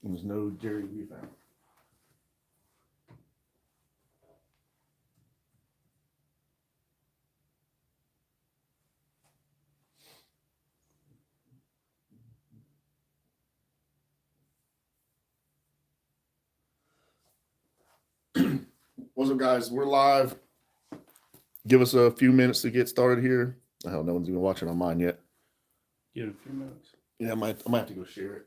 And there's no Jerry to be found. What's up, guys? We're live. Give us a few minutes to get started here. Oh, no one's even watching on mine yet. Give it a few minutes. Yeah, I might have to go share it.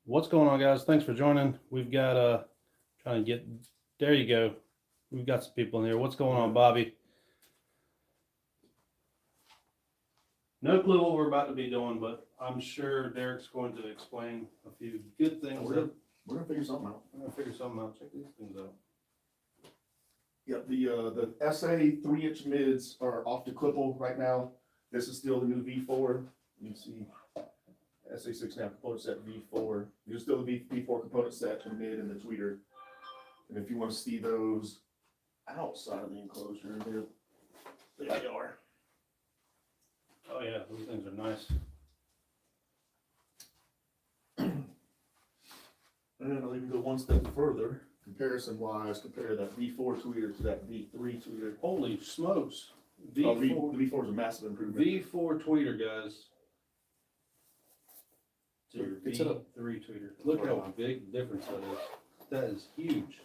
What's going on, guys? Thanks for joining. We've got trying to get there. You go. We've got some people in here. What's going on, Bobby? No clue what we're about to be doing, but I'm sure Derek's going to explain a few good things. We're gonna figure something out. We're gonna figure something out. Check these things out. Yeah, the SA 3-inch mids are off to Clipple right now. This is still the new V4. You can see SA 6.5 component set V4. There's still the V4 component set, the mid and the tweeter. And if you want to see those outside of the enclosure, they are. Oh yeah, those things are nice. And I'll even go one step further. Comparison-wise, compare that V4 tweeter to that V3 tweeter. Holy smokes! The V4 is a massive improvement. V4 tweeter, guys. To your It's a- V3 tweeter. Look how big difference that is. That is huge.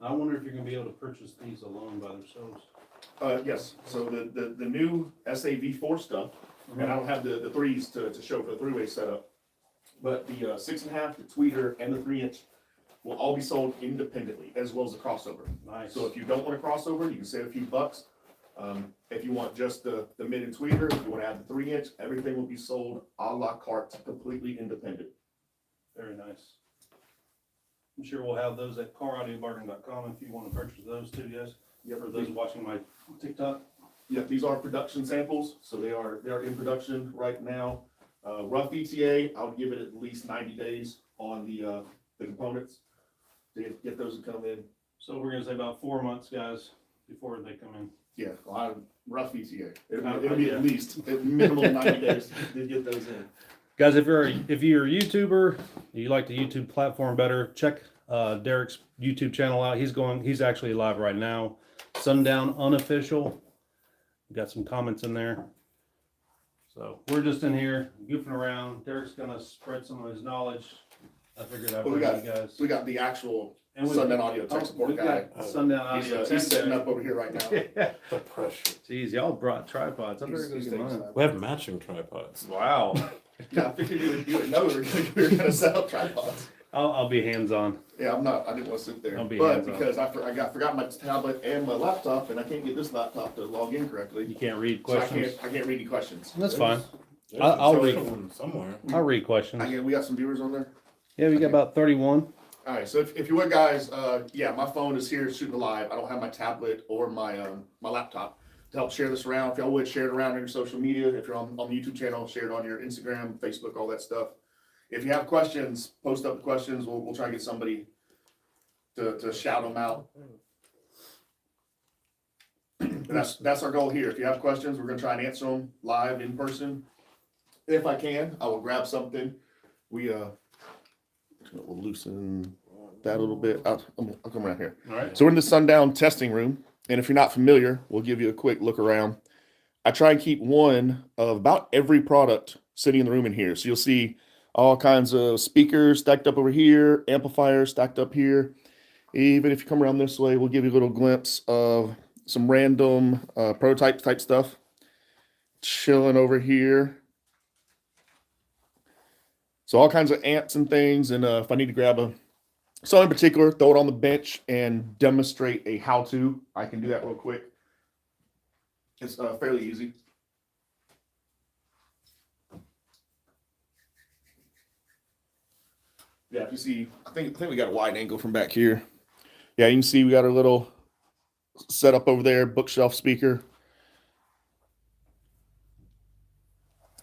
I wonder if you're gonna be able to purchase these alone by themselves. Yes, so the new SAV4 stuff, and I don't have the threes to show for the three-way setup, but the 6.5, the tweeter, and the 3-inch will all be sold independently, as well as the crossover. Nice. So if you don't want a crossover, you can save a few bucks. If you want just the mid and tweeter, if you want to add the 3-inch, everything will be sold a la carte, completely independent. Very nice. I'm sure we'll have those at caraudiobargain.com if you want to purchase those too, guys. Yep. For those watching my TikTok. Yeah, these are production samples, so they are in production right now. Rough ETA, I would give it at least 90 days on the components to get those to come in. So we're gonna say about 4 months, guys, before they come in. Yeah, rough ETA. It'll be at least at minimum 90 days to get those in. Guys, if you're a YouTuber, you like the YouTube platform better, check Derek's YouTube channel out. He's actually live right now. Sundown Unofficial. Got some comments in there. So we're just in here goofing around. Derek's gonna spread some of his knowledge. I figured I'd bring you guys. We got the actual And Sundown Audio Tech Support we've guy. got Sundown Audio Tech He's setting guy. up over here right now. Yeah. The pressure. Jeez, y'all brought tripods. I'm very He's good taking mine. time. We have matching tripods. Wow. Yeah, I figured you would know we were gonna set up tripods. I'll be hands on. Yeah, I'm not. I didn't want to sit there, I'll be but hands-on. because I forgot my tablet and my laptop, and I can't get this laptop to log in correctly. You can't read So questions. I can't read any questions. That's fine. There's I'll a read. one somewhere. I'll read questions. We got some viewers on there. Yeah, we got about 31. All right, so if you would, guys, yeah, my phone is here shooting live. I don't have my tablet or my laptop to help share this around. If y'all would share it around on your social media, if you're on the YouTube channel, share it on your Instagram, Facebook, all that stuff. If you have questions, post up the questions. We'll try and get somebody to shout them out. And that's our goal here. If you have questions, we're gonna try and answer them live in person. If I can, I will grab something. We'll loosen that a little bit. I'll come around here. All right. So we're in the Sundown testing room, and if you're not familiar, we'll give you a quick look around. I try and keep one of about every product sitting in the room in here. So you'll see all kinds of speakers stacked up over here, amplifiers stacked up here. Even if you come around this way, we'll give you a little glimpse of some random prototype type stuff chilling over here. So all kinds of amps and things, and if I need to grab something in particular, throw it on the bench and demonstrate a how-to, I can do that real quick. It's fairly easy. Yeah, if you see, I think we got a wide angle from back here. Yeah, you can see we got our little setup over there, bookshelf speaker.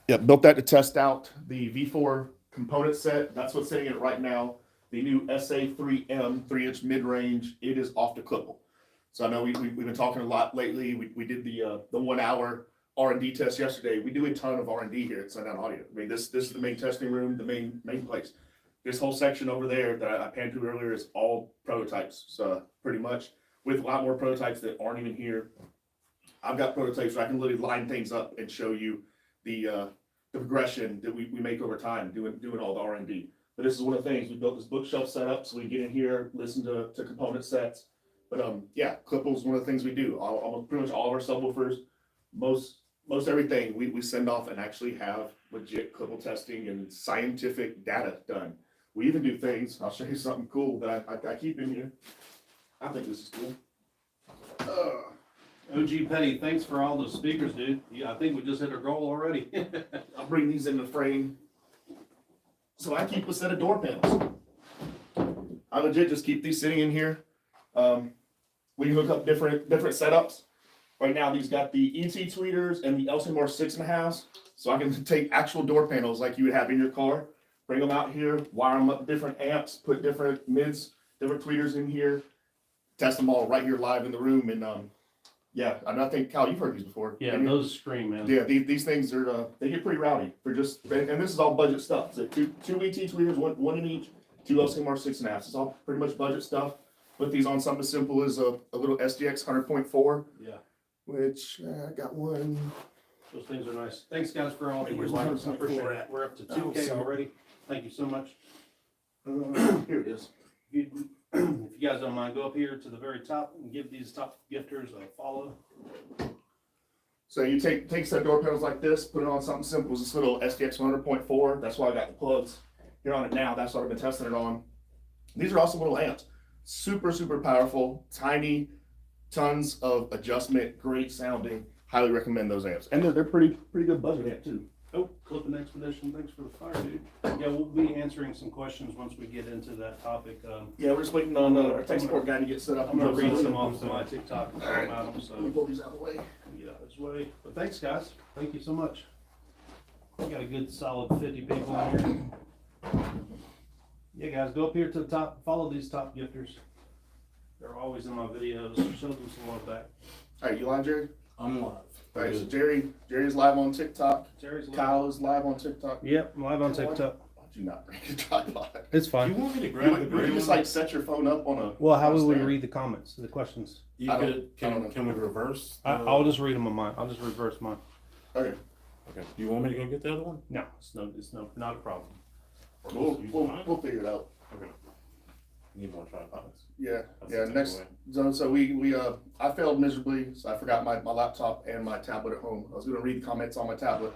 Yeah, built that to test out the V4 component set. That's what's sitting in it right now. The new SA3M 3-inch mid-range. It is off to Clipple. So I know we've been talking a lot lately. We did the 1 hour R&D test yesterday. We do a ton of R&D here at Sundown Audio. I mean, this is the main testing room, the main place. This whole section over there that I panned through earlier is all prototypes. So pretty much with a lot more prototypes that aren't even here. I've got prototypes where I can literally line things up and show you the progression that we make over time doing all the R&D. But this is one of the things, we built this bookshelf setup so we get in here, listen to component sets. But yeah, Clipple is one of the things we do. Almost pretty much all of our subwoofers, most everything we send off and actually have legit Clipple testing and scientific data done. We even do things, I'll show you something cool that I keep in here. I think this is cool. OG Petty, thanks for all those speakers, dude. Yeah, I think we just hit our goal already. I'll bring these in the frame. So I keep a set of door panels. I legit just keep these sitting in here. We hook up different setups. Right now, these got the ET tweeters and the Elsinore 6.5s. So I can take actual door panels like you would have in your car, bring them out here, wire them up different amps, put different mids, different tweeters in here, test them all right here live in the room. And yeah, I think, Kyle, you've heard these before. Yeah, those scream, man. Yeah, these things are, they get pretty rowdy. They're just, and this is all budget stuff. So two ET tweeters, one in each, two Elsinore 6.5s. It's all pretty much budget stuff. Put these on something as simple as a little SDX 100.4. Yeah. Which I got one. Those things are nice. Thanks, guys, for all of your Where's likes. my I appreciate it. 100.4 We're up to Oh, 2K so- already. Thank you so much. Here it is. If you guys don't mind, go up here to the very top and give these top gifters a follow. So you take set door panels like this, put it on something simple as this little SDX 100.4. That's why I got the plugs here on it now. That's what I've been testing it on. These are also little amps. Super powerful, tiny, tons of adjustment, great sounding. Highly recommend those amps. And they're pretty good budget amp too. Oh, Clipping Expedition, thanks for the fire, dude. Yeah, we'll be answering some questions once we get into that topic. Yeah, we're just waiting on our tech support guy to get set up. I'm gonna read some off of my TikTok All right. about them, so Let me pull these out of the way. get out of his way. But thanks, guys. Thank you so much. We got a good solid 50 people in here. Yeah, guys, go up here to the top. Follow these top gifters. They're always in my videos. Show them some love back. All right, you live, Jerry? I'm live. All right, so Jerry's live on TikTok. Jerry's live. Kyle is live on TikTok. Yep, I'm live on TikTok. Why'd you not bring your tripod? It's Do fine. you want me to You grab the would gray just one? like set your phone up on a. Well, how on a would we stand? read the comments, the questions? You I don't- could, I don't know. can we reverse? I'll just read them on mine. I'll just reverse mine. Okay, Okay. Do you want me to go get the other one? No, it's not a problem. Or we'll, just use we'll, mine? we'll figure it out. Okay. Need more tripods. Yeah, That's yeah. the Next, takeaway. so we I failed miserably. So I forgot my laptop and my tablet at home. I was gonna read the comments on my tablet,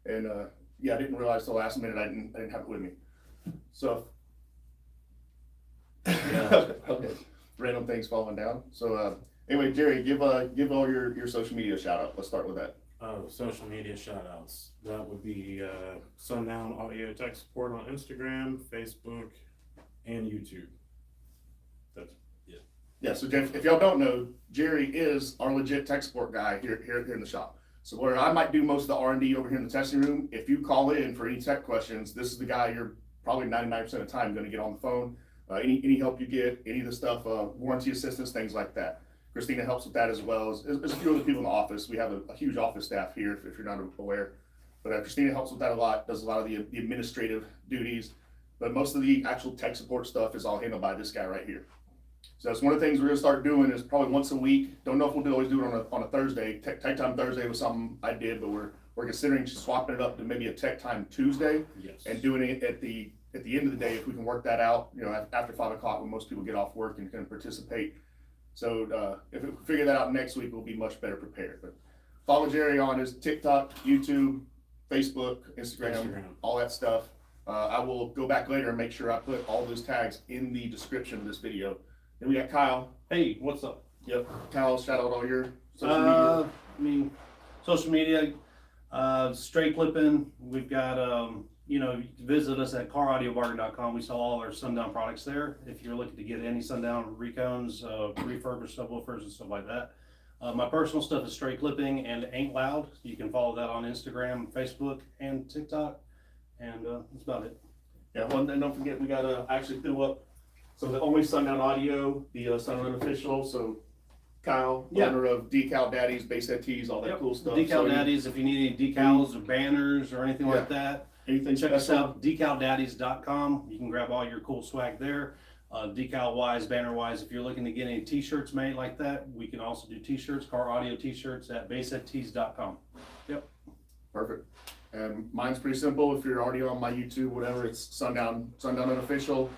and yeah, I didn't realize till the last minute I didn't have it with me. So Yeah. okay, random things falling down. So anyway, Jerry, give all your social media shout out. Let's start with that. Social media shout outs. That would be Sundown Audio Tech Support on Instagram, Facebook, and YouTube. That's it. Yeah, so Jeff, if y'all don't know, Jerry is our legit tech support guy here in the shop. So where I might do most of the R&D over here in the testing room, if you call in for any tech questions, this is the guy you're probably 99% of the time going to get on the phone. Any help you get, any of the stuff, warranty assistance, things like that. Christina helps with that as well. There's a few other people in the office. We have a huge office staff here, if you're not aware. But Christina helps with that a lot, does a lot of the administrative duties. But most of the actual tech support stuff is all handled by this guy right here. So that's one of the things we're gonna start doing is probably once a week. Don't know if we'll always do it on a Thursday. Tech Time Thursday was something I did, but we're considering swapping it up to maybe a Tech Time Tuesday Yes. and doing it at the end of the day if we can work that out. You know, after 5 o'clock when most people get off work and can participate. So if we figure that out next week, we'll be much better prepared. But follow Jerry on his TikTok, YouTube, Facebook, Instagram. All that stuff. I will go back later and make sure I put all those tags in the description of this video. Then we got Kyle. Hey, what's up? Yep. Kyle, shout out all your social media. I mean, social media, straight clipping. We've got, visit us at caraudiobargain.com. We sell all our Sundown products there. If you're looking to get any Sundown recones, refurbished subwoofers and stuff like that. My personal stuff is straight clipping and Ain't Loud. You can follow that on Instagram, Facebook, and TikTok. And that's about it. Yeah, and don't forget, we got to actually fill up. So the only Sundown Audio, the Sundown Official. So Kyle, Yeah. owner of Decal Daddies, Base Head Tees, all that Yep. cool stuff. Decal So Daddies, if you need any decals or banners or anything like that, anything check us special? out, decaldaddies.com. You can grab all your cool swag there. Decal wise, banner wise, if you're looking to get any t-shirts made like that, we can also do t-shirts, car audio t-shirts at baseheadtees.com. Perfect. And mine's pretty simple. If you're already on my YouTube, whatever, it's Sundown Unofficial.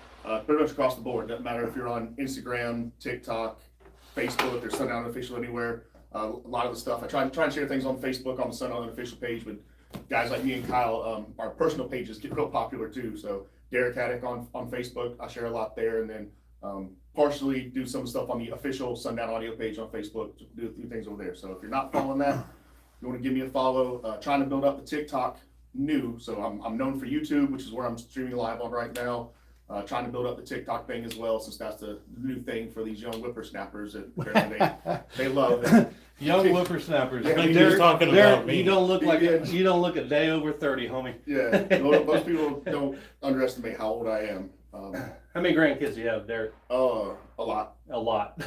Pretty much across the board. Doesn't matter if you're on Instagram, TikTok, Facebook, there's Sundown Unofficial anywhere. A lot of the stuff, I try and share things on Facebook on the Sundown Unofficial page, but guys like me and Kyle, our personal pages get real popular too. So Derek Haddock on Facebook, I share a lot there, and then partially do some stuff on the official Sundown Audio page on Facebook, do a few things over there. So if you're not following that, you want to give me a follow. Trying to build up the TikTok new, so I'm known for YouTube, which is where I'm streaming live on right now. Trying to build up the TikTok thing as well, since that's the new thing for these young whippersnappers that apparently they love. Young whippersnappers. Yeah, I think we he was just- talking Derek, about me. you don't look like Yeah. you don't look a day over 30, homie. Yeah, most people don't underestimate how old I am. How many grandkids do you have, Derek? A lot. A lot. A lot.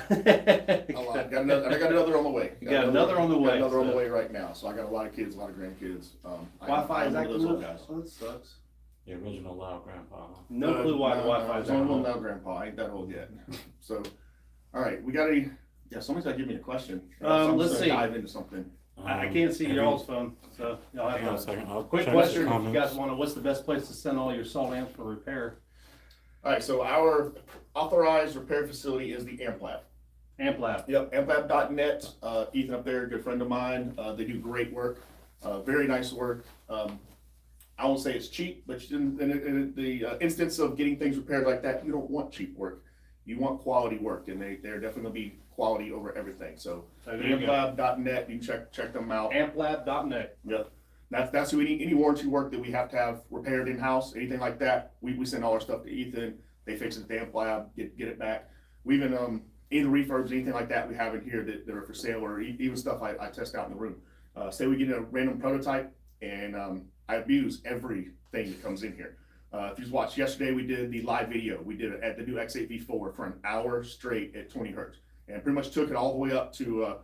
Got another, and I got another on the way. You got another on the way, Got another on the so- way right now. So I got a lot of kids, a lot of grandkids. Wi-Fi is I'm one of acting those old up. guys. Oh, that sucks. The original loud grandpa. No clue why the Wi-Fi is acting acting up. up. Now, Grandpa, I ain't that old yet. So, all right, we got a. Yeah, somebody's got to give me a question. So I'm Let's just gonna see. dive into something. I can't see y'all's phone, so y'all Hang on a have to. second. I'll Quick check question, the if you comments. guys want to, what's the best place to send all your salt amps for repair? All right, so our authorized repair facility is the Amp Lab. Amp Lab. Yep, amplab.net. Ethan up there, good friend of mine. They do great work, very nice work. I won't say it's cheap, but in the instance of getting things repaired like that, you don't want cheap work. You want quality work, and they're definitely gonna be quality over everything. So So there you go. amplab.net, you can check them out. Amplab.net. Yep. That's who any warranty work that we have to have repaired in-house, anything like that, we send all our stuff to Ethan. They fix it at the Amp Lab, get it back. We even either refurbs, anything like that we have in here that are for sale, or even stuff I test out in the room. Say we get a random prototype, and I abuse everything that comes in here. If you watched yesterday, we did the live video. We did it at the new X8V4 for an hour straight at 20 hertz, and pretty much took it all the way up to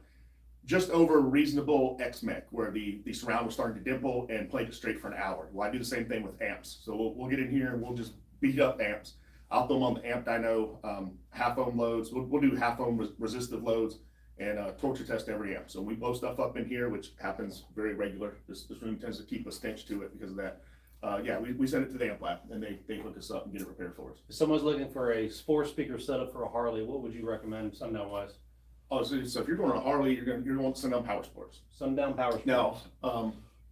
just over reasonable XMEC, where the surround was starting to dimple, and played it straight for an hour. Well, I do the same thing with amps. So we'll get in here and we'll just beat up amps. I'll throw them on the amp dyno, half ohm loads. We'll do half ohm resistive loads, and torture test every amp. So we blow stuff up in here, which happens very regular. This room tends to keep a stench to it because of that. Yeah, we send it to the Amp Lab, and they hook us up and get it repaired for us. If someone's looking for a 4-speaker setup for a Harley, what would you recommend Sundown wise? Oh, so if you're doing a Harley, you're going to want to send on Power Sports. Sundown Power Sports. Now,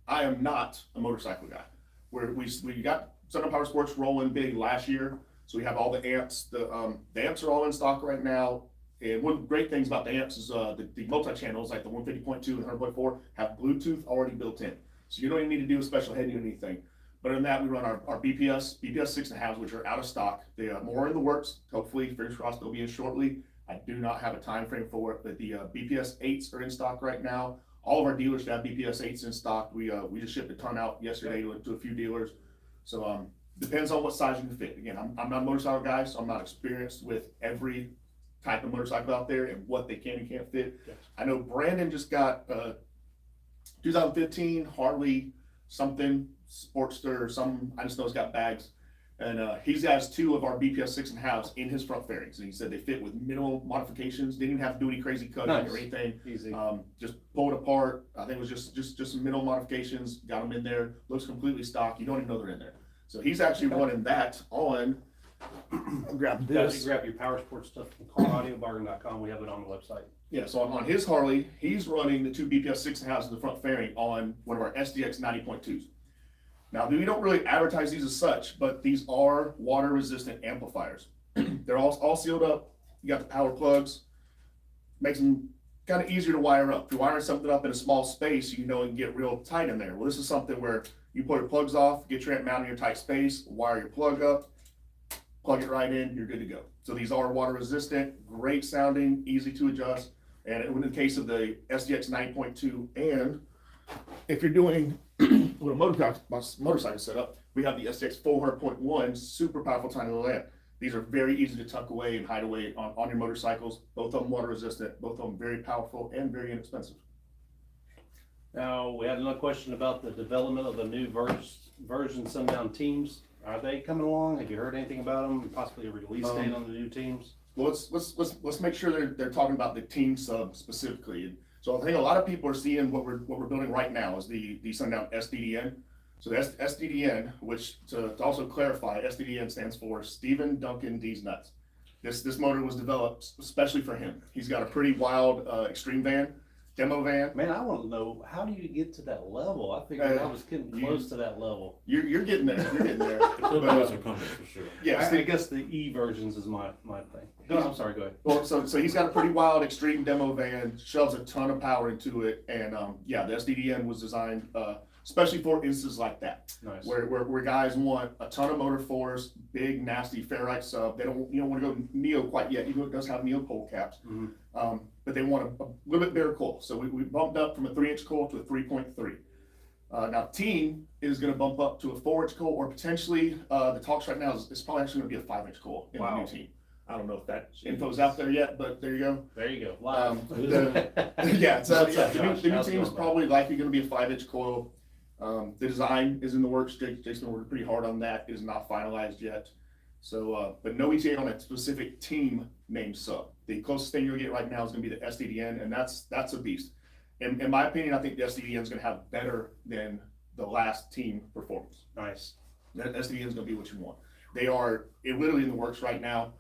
I am not a motorcycle guy. We got Sundown Power Sports rolling big last year, so we have all the amps. The amps are all in stock right now. And one of the great things about the amps is the multi-channels, like the 150.2 and 100.4, have Bluetooth already built in. So you don't even need to do a special head unit or anything. But in that, we run our BPS 6.5s, which are out of stock. They are more in the works. Hopefully, fingers crossed, they'll be in shortly. I do not have a time frame for it, but the BPS 8s are in stock right now. All of our dealers have BPS 8s in stock. We just shipped a ton out yesterday to a few dealers. So depends on what size you can fit. Again, I'm not a motorcycle guy, so I'm not experienced with every type of motorcycle out there and what they can and can't fit. Yes. I know Brandon just got 2015 Harley something Sportster or something. I just know it's got bags, and he's has 2 of our BPS 6.5s in his front fairings, and he said they fit with minimal modifications. Didn't even have to do any crazy cutting Nice. or anything. Easy. Just pull it apart. I think it was just some minimal modifications. Got them in there. Looks completely stock. You don't even know they're in there. So he's actually running that on. I'll grab Guys, this. you grab your Power Sports stuff from caraudiobargain.com. We have it on the website. Yeah, so on his Harley, he's running the 2 BPS 6.5s in the front fairing on one of our SDX 90.2s. Now, we don't really advertise these as such, but these are water-resistant amplifiers. They're all sealed up. You got the power plugs. Makes them kind of easier to wire up. If you're wiring something up in a small space, you know it can get real tight in there. Well, this is something where you pull your plugs off, get your amp mounted in your tight space, wire your plug up, plug it right in, you're good to go. So these are water-resistant, great sounding, easy to adjust. And in the case of the SDX 9.2, and if you're doing with a motorcycle setup, we have the SDX 400.1, super powerful tiny little amp. These are very easy to tuck away and hide away on your motorcycles. Both of them water resistant, both of them very powerful and very inexpensive. Now, we had another question about the development of the new version Sundown teams. Are they coming along? Have you heard anything about them? Possibly a release date on the new teams? Well, let's make sure they're talking about the team sub specifically. So I think a lot of people are seeing what we're building right now is the Sundown SDDN. So the SDDN, which to also clarify, SDDN stands for Stephen Duncan D's Nuts. This motor was developed especially for him. He's got a pretty wild extreme van, demo van. Man, I want to know, how do you get to that level? I figured I was getting close to that level. You're getting there. You're getting there. The Philippines are coming for sure. Yeah, I guess the E versions is my thing. No, I'm sorry, go ahead. well, so he's got a pretty wild extreme demo van, shoves a ton of power into it, and the SDDN was designed especially for instances like that, Nice. where guys want a ton of motor force, big nasty ferrite sub. They don't want to go neo quite yet, even though it does have neo pole caps. Mhm. But they want a little bit bigger coil. So we bumped up from a 3-inch coil to a 3.3. Now team is going to bump up to a 4-inch coil, or potentially the talks right now is probably actually going to be a 5-inch coil in the Wow. new team. I don't know if that info's out there yet, but there you go. There you go. Live. Yeah, so What's up, the Josh? new How's team it is going, probably likely going to be a 5-inch coil. The design is in the works. Jason worked pretty hard on that. It is not finalized yet. So, but no ETA on a specific team named sub. The closest thing you'll get right now is going to be the SDDN, and that's a beast. In my opinion, I think the SDDN is going to have better than the last team performance. Nice. That SDDN is going to be what you want. They are literally in the works right now.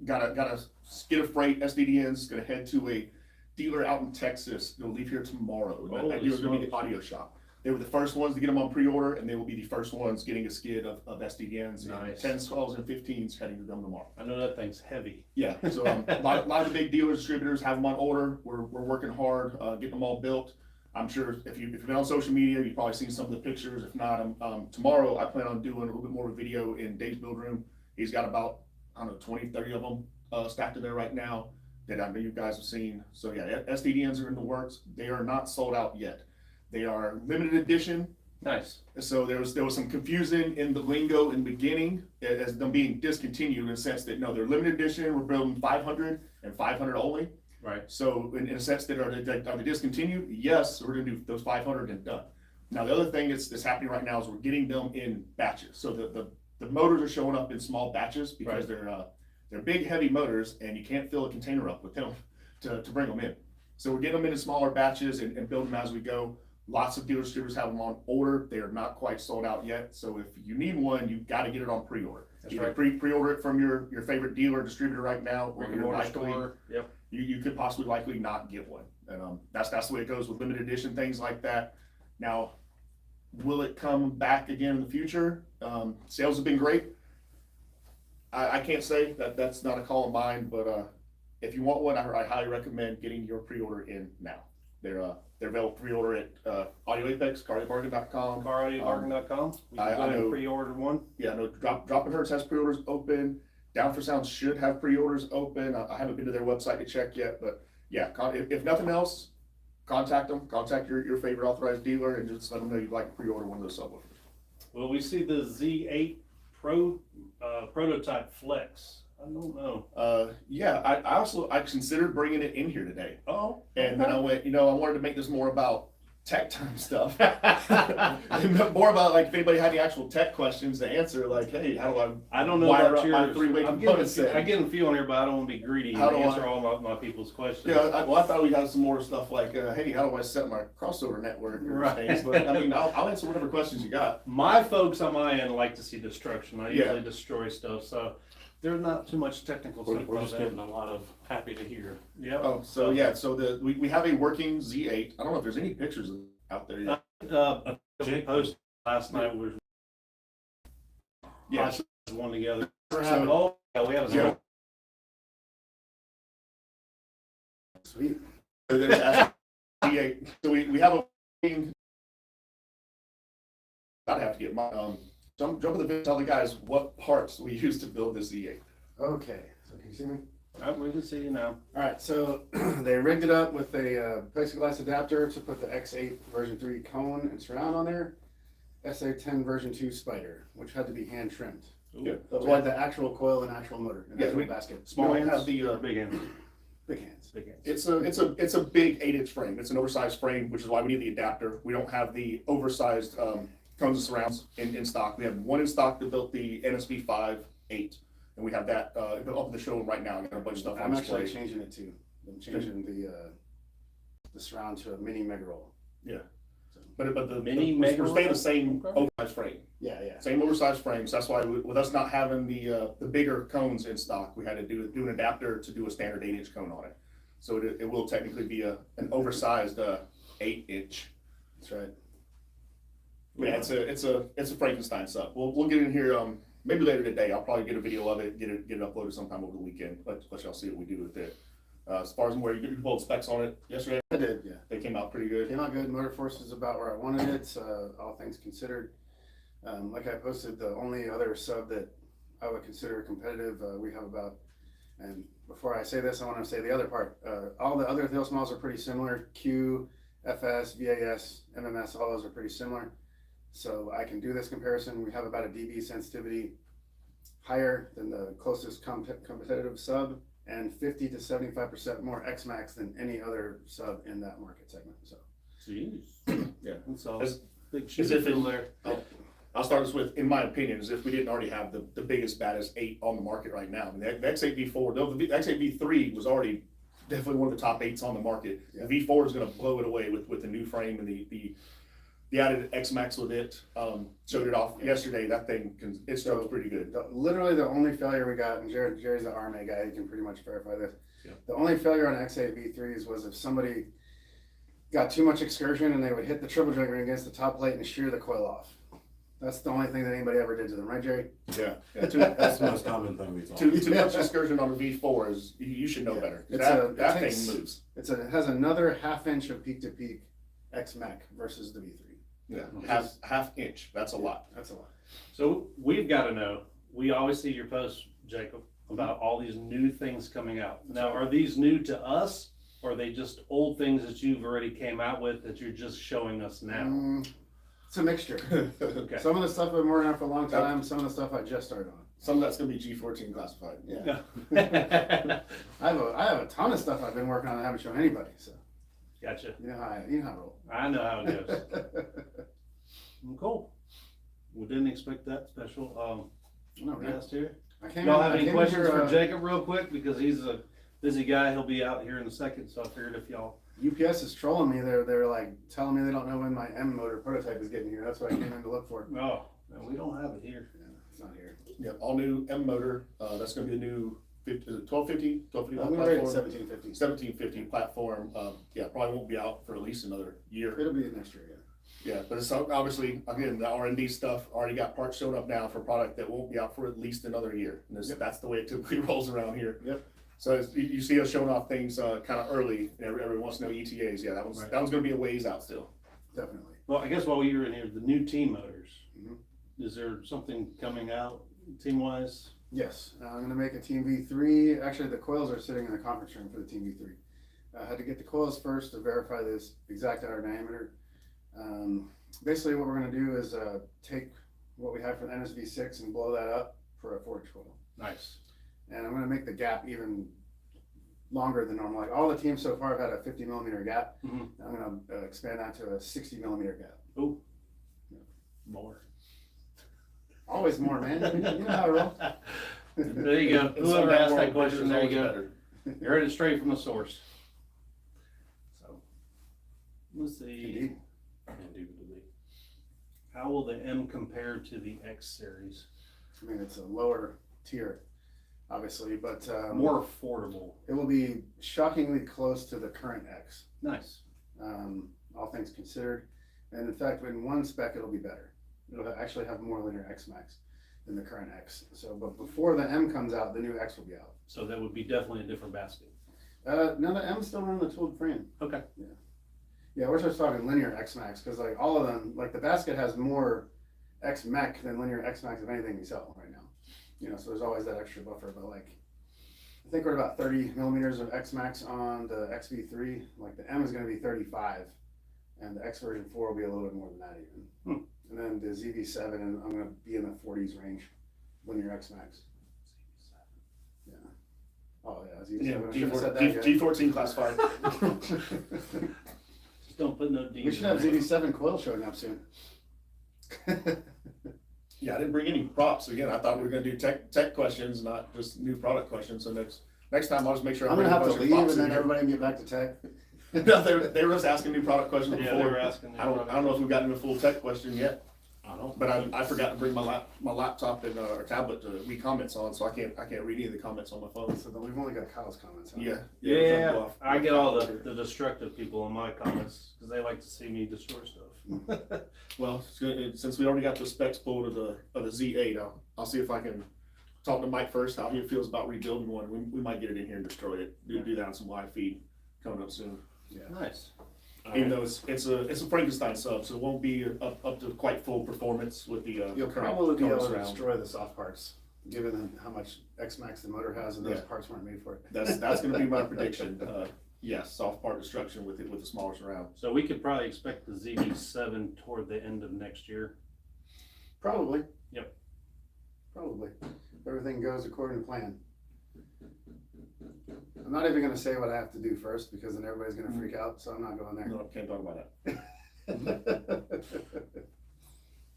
Got a skid of freight SDDNs going to head to a dealer out in Texas. They'll leave here tomorrow. And that Holy dealer's going to be the smokes. audio shop. They were the first ones to get them on pre-order, and they will be the first ones getting a skid of SDDNs. Nice. 10s, 12s, and 15s heading to them tomorrow. I know that thing's heavy. Yeah, so a lot of the big dealers, distributors have them on order. We're working hard, getting them all built. I'm sure if you've been on social media, you've probably seen some of the pictures. If not, tomorrow I plan on doing a little bit more of a video in Dave's build room. He's got about, 20, 30 of them stacked in there right now that I know you guys have seen. So yeah, SDDNs are in the works. They are not sold out yet. They are limited edition. Nice. So there was some confusion in the lingo in the beginning as them being discontinued in the sense that no, they're limited edition. We're building 500 and 500 only. Right. So in a sense that are they discontinued? Yes, we're gonna do those 500 and done. Now the other thing that's happening right now is we're getting them in batches. So the motors are showing up in small batches because they're big heavy motors and you can't fill a container up with them to bring them in. So we're getting them into smaller batches and build them as we go. Lots of dealer distributors have them on order. They are not quite sold out yet. So if you need one, you've got to get it on pre-order. That's Either right. pre-order it from your favorite dealer or distributor right now, or Brick and you're mortar likely store. Yep. you could possibly likely not get one. And that's the way it goes with limited edition things like that. Now, will it come back again in the future? Sales have been great. I can't say that's not a call of mine, but if you want one, I highly recommend getting your pre-order in now. They're available pre-order at Audio Apex, CarAudioBargain.com. CarAudioBargain.com. We I can go ahead know- and pre-order one. Yeah, no, Dropping Hertz has pre-orders open. Down for Sound should have pre-orders open. I haven't been to their website to check yet, but yeah, if nothing else, contact them. Contact your favorite authorized dealer and just let them know you'd like to pre-order one of those subwoofers. Well, we see the Z8 Pro prototype Flex. I don't know. Yeah, I considered bringing it in here today, Oh. and then I went, I wanted to make this more about tech time stuff, and more about like if anybody had any actual tech questions to answer, like, hey, how do I don't know wire about up my yours. three-way I'm component getting, set? I get a few on here, but I don't want to be greedy How and do answer I- all my people's questions. Yeah, I thought we had some more stuff like, hey, how do I set my crossover network or Right. things? But I mean, I'll answer whatever questions you got. My folks on my end like to see destruction. I Yeah. usually destroy stuff, so there's not too much technical We're stuff about just that. getting a lot of happy to hear. Yep. Oh, so yeah, so we have a working Z8. I don't know if there's any pictures out there yet. Jake posted last night was Yeah, one together. so, Oh, yeah, we have a Yeah. sweet. So there's actually Z8. So we have a working. I'd have to get my jump in the video, tell the guys what parts we use to build this Z8. Okay, so can you see me? We can see you now. All right, so they rigged it up with a plexiglass adapter to put the X8 version 3 cone and surround on there, SA10 version 2 spider, which had to be hand trimmed. Yeah. But we have the actual coil and actual motor and Yeah, actual we- basket. Small We hands have the, or big hands? Big hands. Big hands. it's a big 8-inch frame. It's an oversized frame, which is why we need the adapter. We don't have the oversized cones and surrounds in stock. We have one in stock that built the NSB 5.8, and we have that up in the showroom right now. I got a bunch of stuff on I'm actually display. changing it too. I'm changing the surround to a mini mega roll. Yeah, but Mini we're mega staying roll? the same Okay. oversized frame. Yeah, yeah. Same oversized frames. That's why with us not having the bigger cones in stock, we had to do an adapter to do a standard 8-inch cone on it. So it will technically be an oversized 8-inch. That's right. Yeah, it's a Frankenstein sub. We'll get in here maybe later today. I'll probably get a video of it, get it uploaded sometime over the weekend. Let y'all see what we do with it. As far as where you pulled specs on it yesterday, I did, yeah. they came out pretty good. Came out good. Motor force is about where I wanted it, all things considered. Like I posted, the only other sub that I would consider competitive, we have about, and before I say this, I want to say the other part. All the other tail smalls are pretty similar. Q, FS, VAS, MMS, all those are pretty similar. So I can do this comparison. We have about a dB sensitivity higher than the closest competitive sub, and 50 to 75% more X-Max than any other sub in that market segment. So Jeez. Yeah. That's all. As- Big as shit if it- in there. I'll start this with, in my opinion, as if we didn't already have the biggest, baddest 8 on the market right now. I mean, the X8V4, the X8V3 was already definitely one of the top 8s on the market. Yeah. The V4 is going to blow it away with the new frame and the added X-Max with it. Showed it off yesterday. That thing it strokes pretty good. Literally the only failure we got, and Jerry's the RMA guy, he can pretty much verify this. Yeah. The only failure on X8V3s was if somebody got too much excursion and they would hit the triple joint ring against the top plate and shear the coil off. That's the only thing that anybody ever did to them, right, Jerry? Yeah. That's the most common thing we talk Too about. much excursion on a V4 is you should know Yeah. better. It That takes- thing moves. It has another half-inch of peak-to-peak X-Mac versus the V3. Yeah, half inch. That's a lot. That's a lot. So we've got to know, we always see your posts, Jacob, about all these new things coming out. Now, are these new to us, or are they just old things that you've already came out with that you're just showing us now? It's a mixture. Okay. Some of the stuff I've been working on for a long time, some of the stuff I just started on. Some of that's gonna be G14 classified. Yeah. Gotcha. I have a ton of stuff I've been working on that I haven't shown anybody, so you know how I roll. I know how it goes. Well, cool. We didn't expect that special No, right. guest here. I came Y'all in- have I any came questions here, for Jacob real quick? Because he's a busy guy. He'll be out here in a second. So I figured if y'all. UPS is trolling me. They're like telling me they don't know when my M motor prototype is getting here. That's what I came in to look for. Oh, no, we don't have it here. Yeah, it's not here. Yeah, all new M motor. That's gonna be the new 1250 I'm platform. gonna rate it 1750. 1750 platform. Yeah, probably won't be out for at least another year. It'll be next year, yeah. Yeah, but it's obviously, again, the R&D stuff already got parts showing up now for product that won't be out for at least another year. And that's the way it typically rolls around here. Yep. So you see us showing off things kind of early. Everyone wants to know ETAs. Yeah, that one's going to be a ways out still. Definitely. Well, I guess while you're in here, the new team motors. Mhm. Is there something coming out team wise? Yes, I'm gonna make a Team V3. Actually, the coils are sitting in the conference room for the Team V3. I had to get the coils first to verify this exact outer diameter. Basically, what we're gonna do is take what we have for the NSV6 and blow that up for a 4-inch coil. Nice. And I'm gonna make the gap even longer than normal. Like all the teams so far have had a 50 millimeter gap. Mhm. I'm gonna expand that to a 60 millimeter gap. Oh, more. Always more, man. You know how to roll. There you go. In Whoever some asked world, that question, bigger there is you always go. better. You heard it straight from the source. So, let's see. Indeed. Indubitably. How will the M compare to the X series? I mean, it's a lower tier, obviously, but More affordable. it will be shockingly close to the current X, Nice. all things considered. And in fact, in one spec, it'll be better. It'll actually have more linear X max than the current X. So, but before the M comes out, the new X will be out. So that would be definitely a different basket. No, the M's still running the tooled frame. Okay. Yeah, we're just talking linear X max because like all of them, like the basket has more X mech than linear X max of anything we sell right now. You know, so there's always that extra buffer. But like, I think we're at about 30 millimeters of X max on the XV3. Like the M is going to be 35, and the X version 4 will be a little bit more than that even. And then the ZV7, and I'm going to be in the 40s range when you're X Max. Yeah. Oh yeah, Z7. Yeah, I should have said that. yet. G14 classified. Just don't put no D. We should have ZD7 coil showing up soon. Yeah, I didn't bring any props. Again, I thought we were gonna do tech questions, not just new product questions. So next time I'll just make sure I I'm bring gonna a have to bunch of leave props and in then here. everybody can get back to tech. No, they were just asking new product questions Yeah, before. they were asking. I don't know if we've gotten a full tech question yet, I don't. but I forgot to bring my laptop and or tablet to read comments on, so I can't read any of the comments on my phone. So then we've only got Kyle's comments. Huh? Yeah. Yeah, I get all the destructive people in my comments because they like to see me destroy stuff. Well, it's good. Since we already got the specs pulled of the Z8, I'll see if I can talk to Mike first how he feels about rebuilding one. We might get it in here and destroy it. Do that on some live feed coming up soon. Yeah. Nice. Even though it's a Frankenstein sub, so it won't be up to quite full performance with the You'll current probably be able to surround. destroy the soft parts, given how much X Max the motor has, and those parts weren't made for it. That's going to be my prediction. Yes, soft part destruction with the smaller surround. So we could probably expect the ZB7 toward the end of next year. Probably. Yep. Probably. If everything goes according to plan. I'm not even gonna say what I have to do first because then everybody's gonna freak out, so I'm not going there. No, can't talk about that.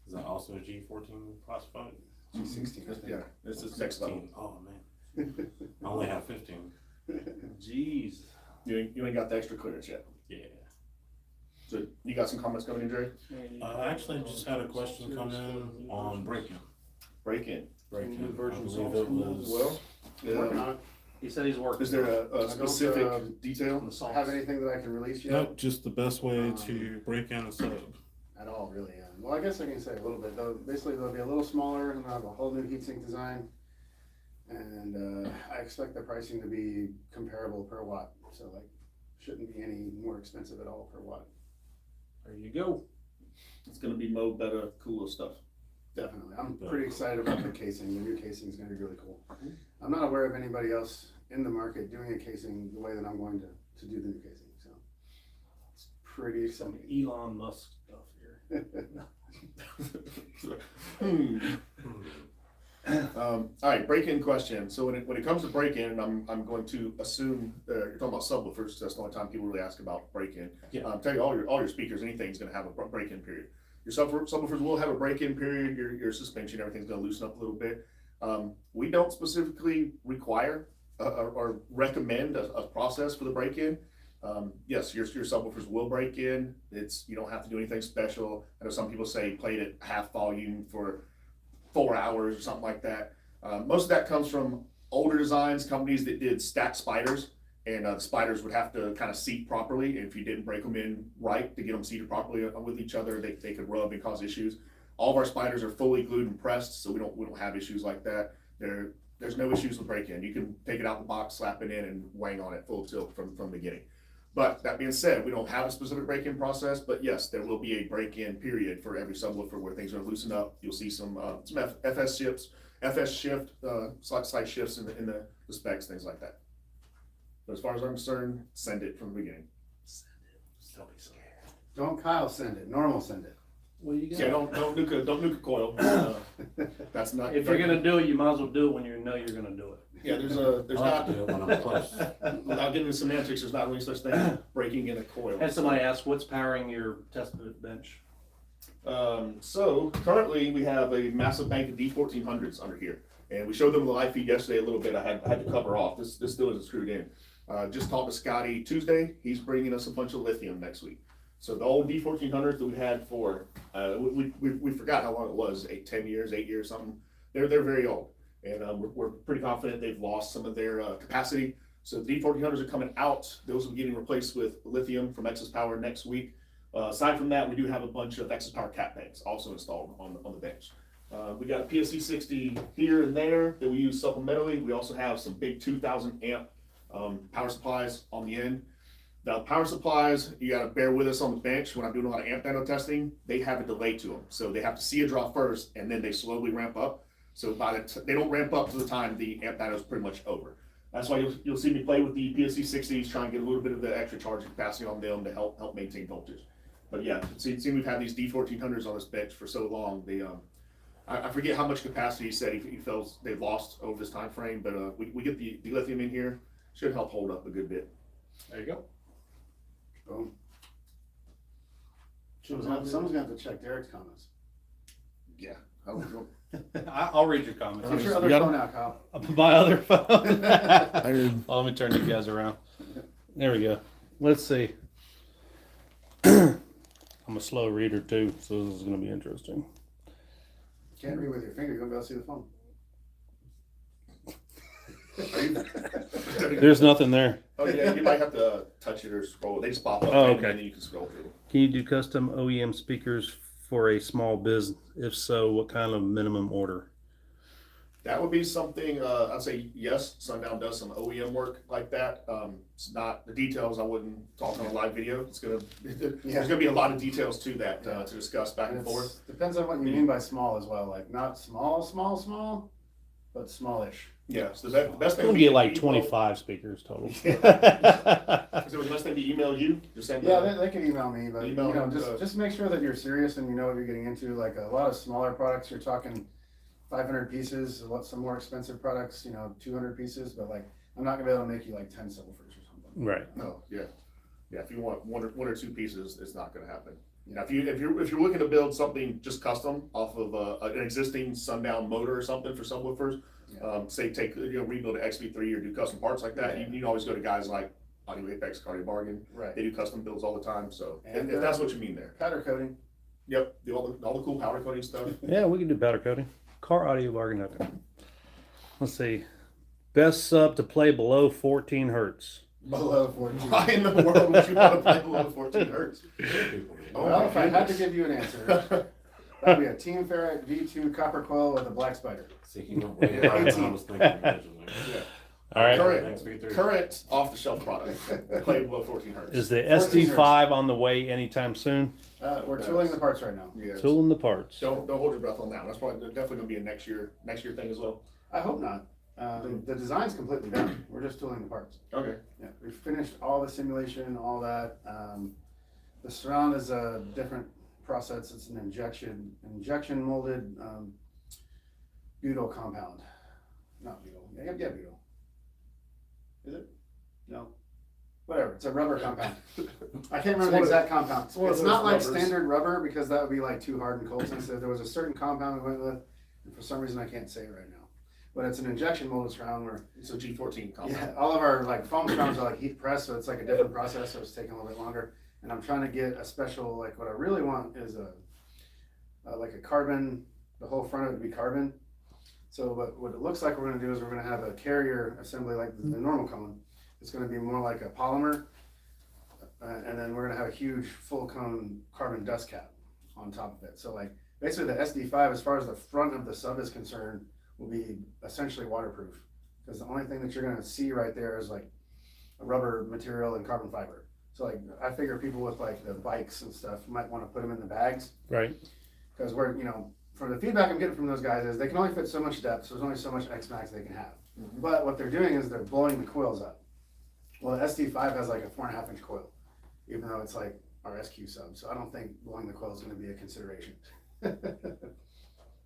Is that also a G14 classified? G16, I think. Yeah, this is next level. 16. Oh man, I only have 15. Jeez. You ain't got the extra clearance yet. Yeah. So you got some comments coming in, Jerry? I actually just had a question come in on break-in. Break in. New version I believe it was. Well, Working on it. He said he's working. is there a don't, specific detail? on the songs. Have anything that I can release yet? Yep, just the best way to break in a sub. At all, really. Well, I guess I can say a little bit. Basically, they'll be a little smaller and they'll have a whole new heatsink design. And I expect the pricing to be comparable per watt. So, like, shouldn't be any more expensive at all per watt. There you go. It's going to be mode better, cooler stuff. Definitely. I'm pretty excited about the casing. The new casing is going to be really cool. I'm not aware of anybody else in the market doing a casing the way that I'm going to do the new casing. So, it's pretty Some exciting. Elon Musk stuff here. All right, break-in question. So when it comes to break-in, and I'm going to assume you're talking about subwoofers. That's the only time people really ask about break-in. Yeah. Tell you all your speakers, anything's going to have a break-in period. Your subwoofers will have a break-in period. Your suspension, everything's going to loosen up a little bit. We don't specifically require or recommend a process for the break-in. Yes, your subwoofers will break in. You don't have to do anything special. I know some people say play it at half volume for 4 hours or something like that. Most of that comes from older designs, companies that did stacked spiders, and the spiders would have to kind of seat properly. If you didn't break them in right to get them seated properly with each other, they could rub and cause issues. All of our spiders are fully glued and pressed, so we don't have issues like that. There's no issues with break-in. You can take it out the box, slap it in, and wang on it full tilt from the beginning. But that being said, we don't have a specific break-in process, but yes, there will be a break-in period for every subwoofer where things are loosened up. You'll see some FS shift, slight shifts in the specs, things like that. But as far as I'm concerned, send it from the beginning. Don't be scared. Don't Kyle send it. Normal send it. What you got? Yeah, don't nuke a coil. That's not. If you're gonna do it, you might as well do it when you know you're gonna do it. Yeah, there's I'll not. have to do it when I'm close. Without getting into semantics, there's not really such thing as breaking in a coil. Had somebody ask, what's powering your test bench? So currently we have a massive bank of D1400s under here, and we showed them the live feed yesterday a little bit. I had to cover off. This still isn't screwed in. Just talked to Scotty Tuesday. He's bringing us a bunch of lithium next week. So the old D1400s that we had for we forgot how long it was, 10 years, 8 years, something. They're very old, and we're pretty confident they've lost some of their capacity. So the D1400s are coming out. Those will be getting replaced with lithium from Excess Power next week. Aside from that, we do have a bunch of Excess Power cap banks also installed on the bench. We got a PSC 60 here and there that we use supplementally. We also have some big 2,000 amp power supplies on the end. The power supplies, you gotta bear with us on the bench. When I'm doing a lot of amp dyno testing, they have a delay to them. So they have to see a draw first, and then they slowly ramp up. So they don't ramp up to the time the amp dyno is pretty much over. That's why you'll see me play with the PSC 60s, try and get a little bit of the extra charging capacity on them to help maintain voltage. But yeah, see we've had these D1400s on this bench for so long. I forget how much capacity he said he felt they've lost over this time frame, but we get the lithium in here, should help hold up a good bit. There you go. Boom. Someone's gonna have to check Derek's comments. Yeah. I don't know. I'll read your comments. What's your other got phone now, Kyle? My other phone. heard- Let me turn you guys around. There we go. Let's see. I'm a slow reader too, so this is going to be interesting. Can't read with your finger. You're gonna be able to see the phone. There's nothing there. Oh yeah, you might have to touch it or scroll. They just pop up, Oh, and okay. then you can scroll through. Can you do custom OEM speakers for a small biz? If so, what kind of minimum order? That would be something, I'd say yes, Sundown does some OEM work like that. It's not, the details I wouldn't talk on a live video. There's gonna be a lot of details to that, to discuss back and forth. Depends on what you mean by small as well. Like not small, but smallish. Yeah, so the best thing We'll would get be like to 25 speakers total. So the best thing to email you, just send Yeah, they can email me, but Email you know, them, just make sure that you're serious and you know what you're getting into. Like a lot of smaller products, you're talking 500 pieces. Some more expensive products, 200 pieces. But like, I'm not gonna be able to make you like 10 subwoofers or something. Right. No, yeah. If you want one or two pieces, it's not gonna happen. Now, if you're looking to build something just custom off of an existing Sundown motor or something for subwoofers, say rebuild an XP3 or do custom parts like that, you can always go to guys like Audio Apex, Cardio Bargain. Right. They do custom builds all the time. So And, if that's what you mean there, Powder coating. yep, all the cool powder coating stuff. Yeah, we can do powder coating. Car audio bargain. Let's see. Best sub to play below 14 hertz. Below 14. Why in the world would you want to play below 14 hertz? Oh Well, my if I had to goodness. give you an answer, that'd be a Team Ferret V2 copper coil with a black spider. See, he went way higher than I was thinking originally. All right. Current off-the-shelf product, play below 14 hertz. Is the 14 SD5 on the way anytime soon? We're tooling the parts right now. Yeah. Tooling the parts. Don't hold your breath on that one. That's probably definitely gonna be a next year thing as well. I hope not. The design's completely done. We're just tooling the parts. Okay. Yeah, we've finished all the simulation, all that. The surround is a different process. It's an injection molded butyl compound. Not butyl. Yeah, butyl. Is it? No. Whatever. It's a rubber compound. I can't remember the exact compound. it's one of It's those not like rubbers. standard rubber because that would be like too hard and cold sensitive. There was a certain compound we went with, and for some reason I can't say it right now. But it's an injection molded surround where It's a G14 compound. yeah, all of our like foam surrounds are like heat pressed, so it's like a different process. So it's taking a little bit longer. And I'm trying to get a special like what I really want is like a carbon. The whole front of it would be carbon. So what it looks like we're going to do is we're going to have a carrier assembly like the normal cone. It's going to be more like a polymer, and then we're going to have a huge full cone carbon dust cap on top of it. So like basically the SD5, as far as the front of the sub is concerned, will be essentially waterproof because the only thing that you're going to see right there is like a rubber material and carbon fiber. So like I figure people with like the bikes and stuff might want to put them in the bags Right. because we're from the feedback I'm getting from those guys is they can only fit so much depth, so there's only so much X max they can have. But what they're doing is they're blowing the coils up. Well, the SD5 has like a 4.5 inch coil, even though it's like our SQ sub. So I don't think blowing the coil is going to be a consideration.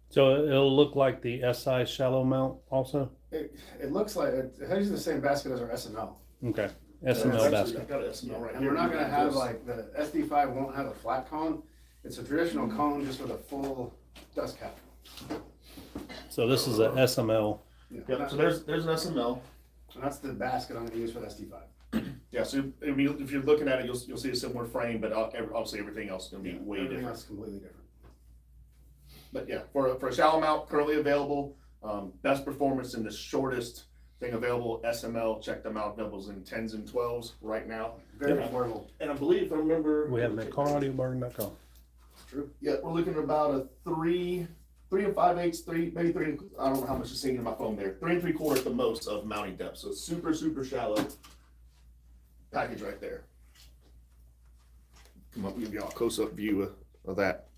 So it'll look like the SI shallow mount also? It looks like it has the same basket as our SML. Okay. That's SML actually- basket. I've got an SML right And here. we're not going to have like the SD5 won't have a flat cone. It's a traditional cone just with a full dust cap. So this is a SML. Yep. So there's an SML. And that's the basket I'm going to use for the SD5. Yeah. So if you're looking at it, you'll see a similar frame, but obviously everything else is gonna be way Everything different. else is completely different. But yeah, for a shallow mount currently available, best performance in the shortest thing available, SML. Check them out. Available in 10s and 12s right now. Very Yep. affordable. And I believe if I remember, We have them at caraudiobargain.com. True. yeah, we're looking at about a 3 and 5/8, maybe 3. I don't know how much is sitting in my phone there. 3 3/4 at the most of mounting depth. So it's super shallow package right there. Come up, give y'all a close up view of that.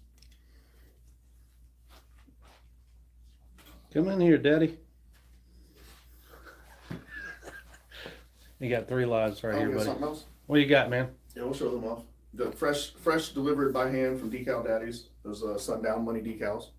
Come in here, Daddy. You got 3 lives right Oh, here, you got buddy. something else? What you got, man? Yeah, we'll show them off. The fresh delivered by hand from Decal Daddies. Those Sundown Money decals.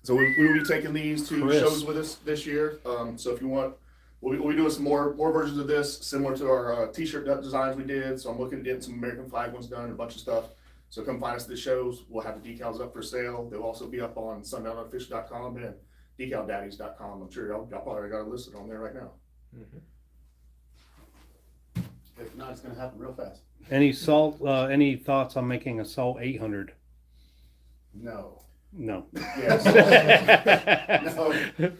So we will be taking these to Chris. shows with us this year. So if you want, we'll be doing some more versions of this, similar to our t-shirt designs we did. So I'm looking at getting some American flag ones done and a bunch of stuff. So come find us at the shows. We'll have the decals up for sale. They'll also be up on sundownunofficial.com and decaldaddies.com. I'm sure y'all probably got it listed on there right now. If not, it's gonna happen real fast. Any thoughts on making a Salt 800? No. No. Yeah, the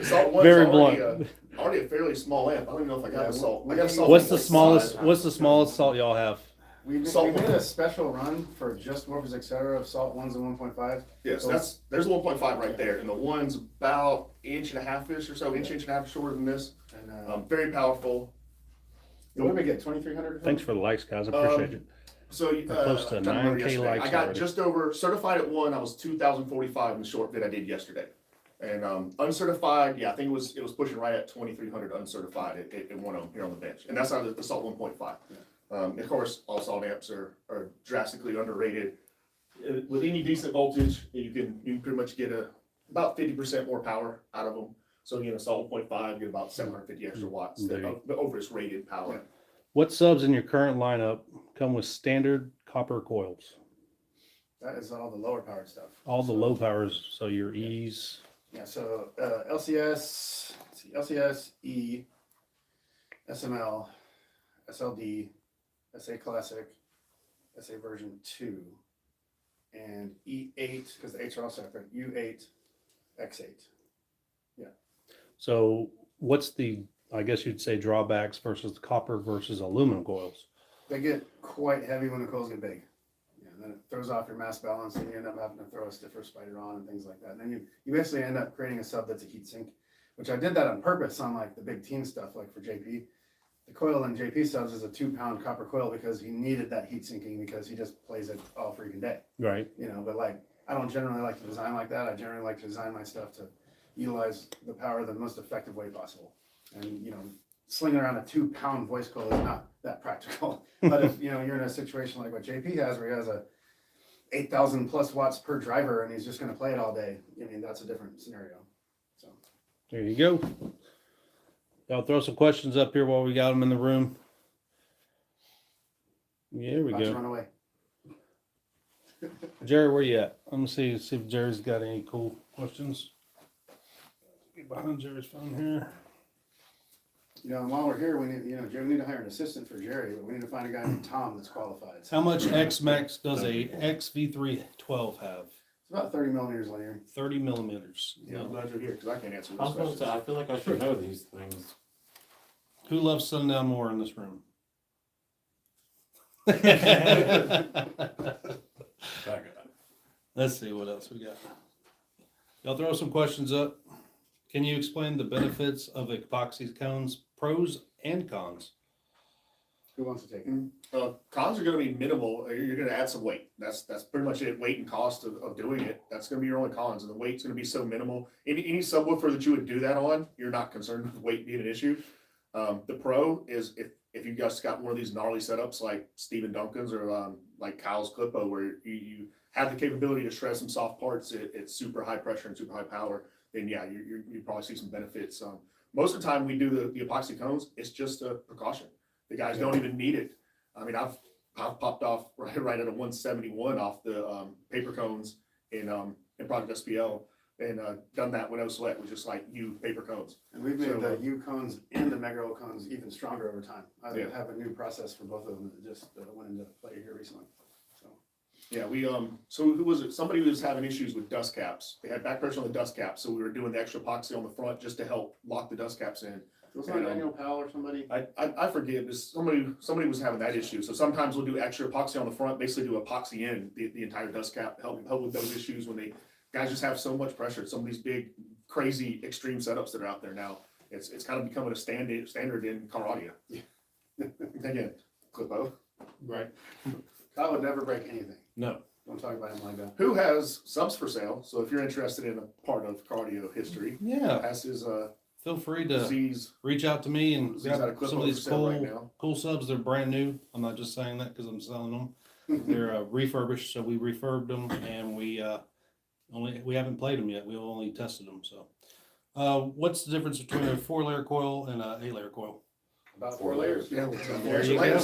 Salt one's Very already a fairly small amp. I don't even know if I got a Salt. I got a Salt. What's the 1.5. smallest Salt y'all have? We Salt made one. a special run for just Woofers Etc. of Salt 1s and 1.5. Yes, So there's a 1.5 right there, and the one's about inch and a half-ish or so, inch and a half shorter than this. And Very powerful. what did we get? 2,300. Thanks for the likes, guys. I appreciate it. So close to I'm trying to remember 9K yesterday. likes I got already. just over certified at 1. I was 2,045 in the short bid I did yesterday, and uncertified. Yeah, I think it was pushing right at 2,300 uncertified at one of them here on the bench, and that's on the Salt 1.5. Of course, all Salt amps are drastically underrated. With any decent voltage, you can pretty much get about 50% more power out of them. So again, a Salt 1.5 get about 750 extra watts over its rated power. Yeah. What subs in your current lineup come with standard copper coils? That is all the lower powered stuff. All the So- low powers, so your E's. Yeah, so LCS, let's see, LCS, E, SML, SLD, SA Classic, SA version 2, and E8, because the 8s are all separate, U8, X8. So what's the, I guess you'd say, drawbacks versus the copper versus aluminum coils? They get quite heavy when the coils get big. Yeah, and then it throws off your mass balance, and you end up having to throw a stiffer spider on and things like that. And then you basically end up creating a sub that's a heat sink, which I did that on purpose on like the big team stuff, like for JP. The coil in JP subs is a 2-pound copper coil because he needed that heat sinking because he just plays it all freaking day. Right. You know, but like I don't generally like to design like that. I generally like to design my stuff to utilize the power the most effective way possible. And you know, slinging around a 2-pound voice coil is not that practical. But if you know you're in a situation like what JP has, where he has a 8,000 plus watts per driver, and he's just going to play it all day, I mean that's a different scenario. So There you go. Y'all throw some questions up here while we got them in the room. Yeah, we about to go. run away. Jerry, where you at? I'm gonna see if Jerry's got any cool questions. Get behind Jerry's phone here. You know, and while we're here, we need Jerry, we need to hire an assistant for Jerry, but we need to find a guy named Tom that's qualified. How much X Max does a XV312 have? It's about 30 millimeters linear. 30 millimeters. Yeah, I'm glad you're here because I can't answer I those was going to questions. say, I feel like I should know these things. Who loves Sundown more in this room? Let's see what else we got. Y'all throw some questions up. Can you explain the benefits of epoxy cones, pros and cons? Who wants to take it? Cons are going to be minimal. You're going to add some weight. That's pretty much it. Weight and cost of doing it. That's going to be your only cons, and the weight's going to be so minimal. Any subwoofer that you would do that on, you're not concerned with weight being an issue. The pro is if you guys got one of these gnarly setups like Steven Duncan's or like Kyle's Clippo, where you have the capability to shred some soft parts at super high pressure and super high power, then yeah, you probably see some benefits. Most of the time we do the epoxy cones, it's just a precaution. The guys don't even need it. I mean, I've popped off right at a 171 off the paper cones in Project SPL, and done that with no sweat, with just like U paper cones. And we've made So, the U cones and the Mega Roll cones even stronger over time. I Yeah. have a new process for both of them that just went into play here recently. So Yeah, we so who was it? Somebody was having issues with dust caps. They had back pressure on the dust caps, so we were doing the extra epoxy on the front just to help lock the dust caps in. was it Daniel Powell or somebody? I forget. Somebody was having that issue. So sometimes we'll do extra epoxy on the front, basically do epoxy in the entire dust cap, help with those issues when guys just have so much pressure. Some of these big, crazy, extreme setups that are out there now. It's kind of becoming a standard in car audio. Again, Clippo. Right. Kyle would never break anything. No. Don't talk about him like that. Who has subs for sale? So if you're interested in a part of car audio history, Yeah. has his Feel free to Z's reach out to me and Z's out of grab some Clippo of for these sale right now. cool subs. They're brand new. I'm not just saying that because I'm selling them. They're refurbished, so we refurbed them and we We haven't played them yet. We've only tested them. So, what's the difference between a 4-layer coil and a 8-layer coil? About 4 layers. Yeah. There you go.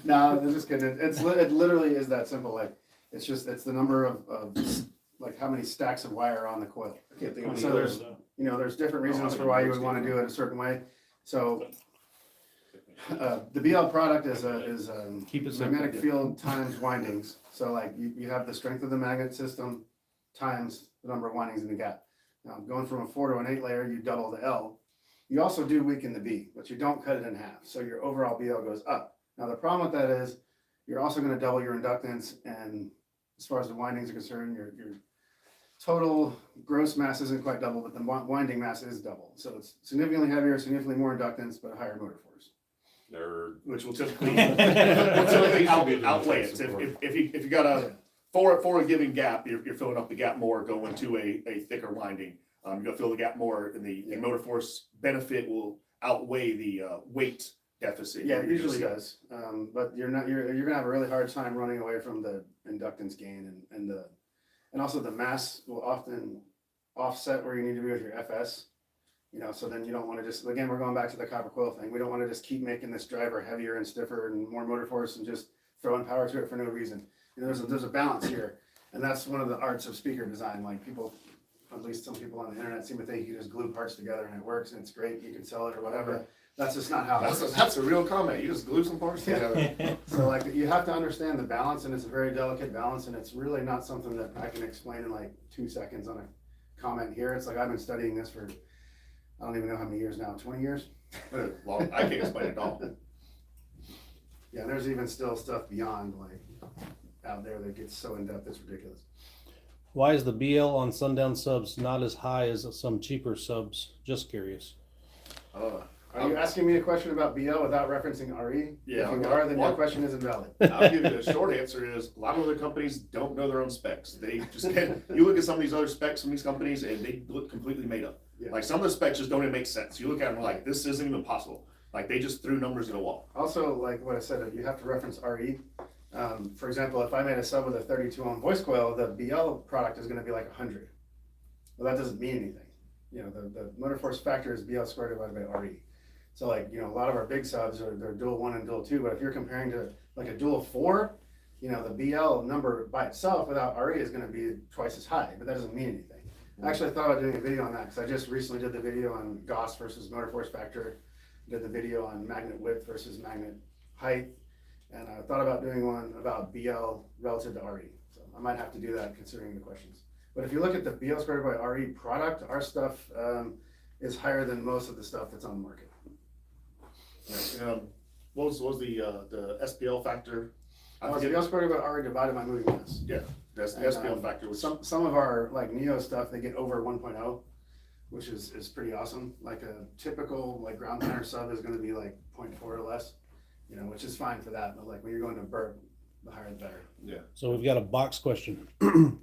No, I'm just kidding. It literally is that simple. Like, it's the number of like how many stacks of wire are on the coil. I can't think of So any there's, others. there's different reasons for why you would want to do it a certain way. So, the BL product is Keep it simple. magnetic field times windings. So like you have the strength of the magnet system times the number of windings in the gap. Now going from a 4 to an 8 layer, you double the L. You also do weaken the B, but you don't cut it in half. So your overall BL goes up. Now the problem with that is you're also going to double your inductance, and as far as the windings are concerned, your total gross mass isn't quite double, but the winding mass is double. So it's significantly heavier, significantly more inductance, but a higher motor force. Nerd. Which will typically outweigh it. If you got a for a given gap, you're filling up the gap more going to a thicker winding. You're gonna fill the gap more, and the motor force benefit will outweigh the weight deficit. Yeah, it usually does. But you're gonna have a really hard time running away from the inductance gain and also the mass will often offset where you need to be with your FS. So then you don't want to just, again, we're going back to the copper coil thing. We don't want to just keep making this driver heavier and stiffer and more motor force and just throwing power to it for no reason. There's a balance here, and that's one of the arts of speaker design. Like people, at least some people on the internet, seem to think you can just glue parts together and it works and it's great. You can sell it or whatever. That's just not how it works. That's a real comment. You just glue some parts together. So like you have to understand the balance, and it's a very delicate balance, and it's really not something that I can explain in like 2 seconds on a comment here. It's like I've been studying this for I don't even know how many years now, 20 years? Well, I can't explain it all. Yeah, there's even still stuff beyond like out there that gets so in depth it's ridiculous. Why is the BL on Sundown subs not as high as some cheaper subs? Just curious. Are you asking me a question about BL without referencing RE? Yeah, If you are, then your question isn't valid. I'll give you the short answer is a lot of other companies don't know their own specs. They just can't. You look at some of these other specs from these companies and they look completely made up. Yeah. Like some of the specs just don't even make sense. You look at them like this isn't even possible. Like they just threw numbers at a wall. Also, like what I said, you have to reference RE. For example, if I made a sub with a 32 ohm voice coil, the BL product is going to be like 100. Well, that doesn't mean anything. The motor force factor is BL squared divided by RE. So like, a lot of our big subs they're dual 1 and dual 2, but if you're comparing to like a dual 4, the BL number by itself without RE is going to be twice as high, but that doesn't mean anything. Actually, I thought about doing a video on that because I just recently did the video on Gauss versus motor force factor, did the video on magnet width versus magnet height, and I thought about doing one about BL relative to RE. So I might have to do that considering the questions. But if you look at the BL squared by RE product, our stuff is higher than most of the stuff that's on the market. What was the SPL factor? The BL squared by RE divided by moving mass. Yeah, that's the And, SPL factor. Which Some of our like Neo stuff, they get over 1.0, which is pretty awesome. Like a typical like ground planner sub is going to be like 0.4 or less, which is fine for that. But like when you're going to burp, the higher the better. Yeah, So we've got a box question.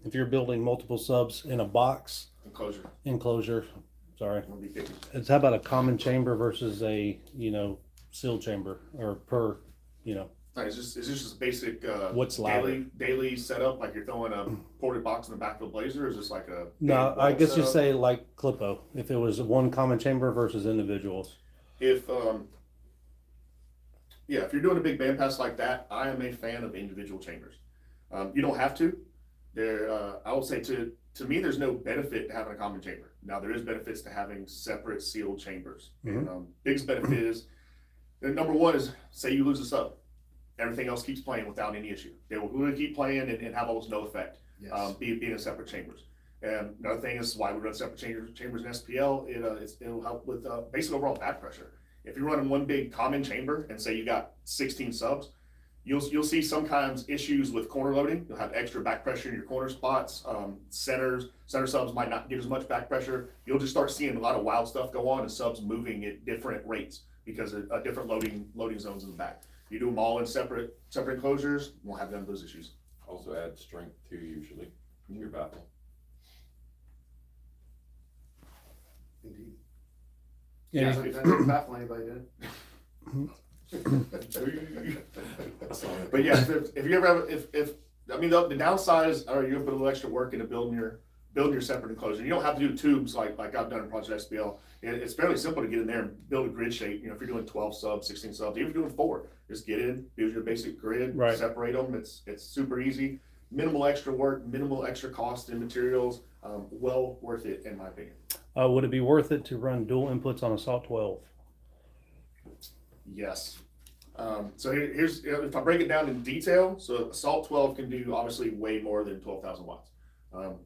If you're building multiple subs in a box enclosure, sorry, would be 50. it's how about a common chamber versus a sealed chamber or per. Is this just a basic What's louder? daily setup? Like you're throwing a ported box in the back of a Blazer? Or is this like a No, big I wall guess you setup? say like Clippo. If it was one common chamber versus individuals. If if you're doing a big bandpass like that, I am a fan of individual chambers. You don't have to. I would say to me, there's no benefit to having a common chamber. Now there is benefits to having separate sealed chambers. Mhm. And biggest benefit is number one is say you lose a sub, everything else keeps playing without any issue. They will literally keep playing and have almost no effect. Yes. Being in separate chambers. And another thing is why we run separate chambers in SPL. It'll help with basic overall back pressure. If you're running one big common chamber and say you got 16 subs, you'll see sometimes issues with corner loading. You'll have extra back pressure in your corner spots. Center subs might not get as much back pressure. You'll just start seeing a lot of wild stuff go on and subs moving at different rates because of different loading zones in the back. You do them all in separate enclosures, you won't have none of those issues. Also add strength too, usually, to your baffle. Indeed. Yeah. That didn't baffle anybody, did it? But yeah, if you ever have, the downside is, all right, you have to put a little extra work into building your building your separate enclosure. You don't have to do tubes like I've done in Project SPL. It's fairly simple to get in there and build a grid shape. You know, if you're doing 12 subs, 16 subs, even if you're doing 4, just get in, build your basic grid, Right. separate them. It's super easy, minimal extra work, minimal extra cost in materials. Well worth it in my opinion. Would it be worth it to run dual inputs on a Salt 12? Yes. So here's, if I break it down in detail, so Salt 12 can do obviously way more than 12,000 watts.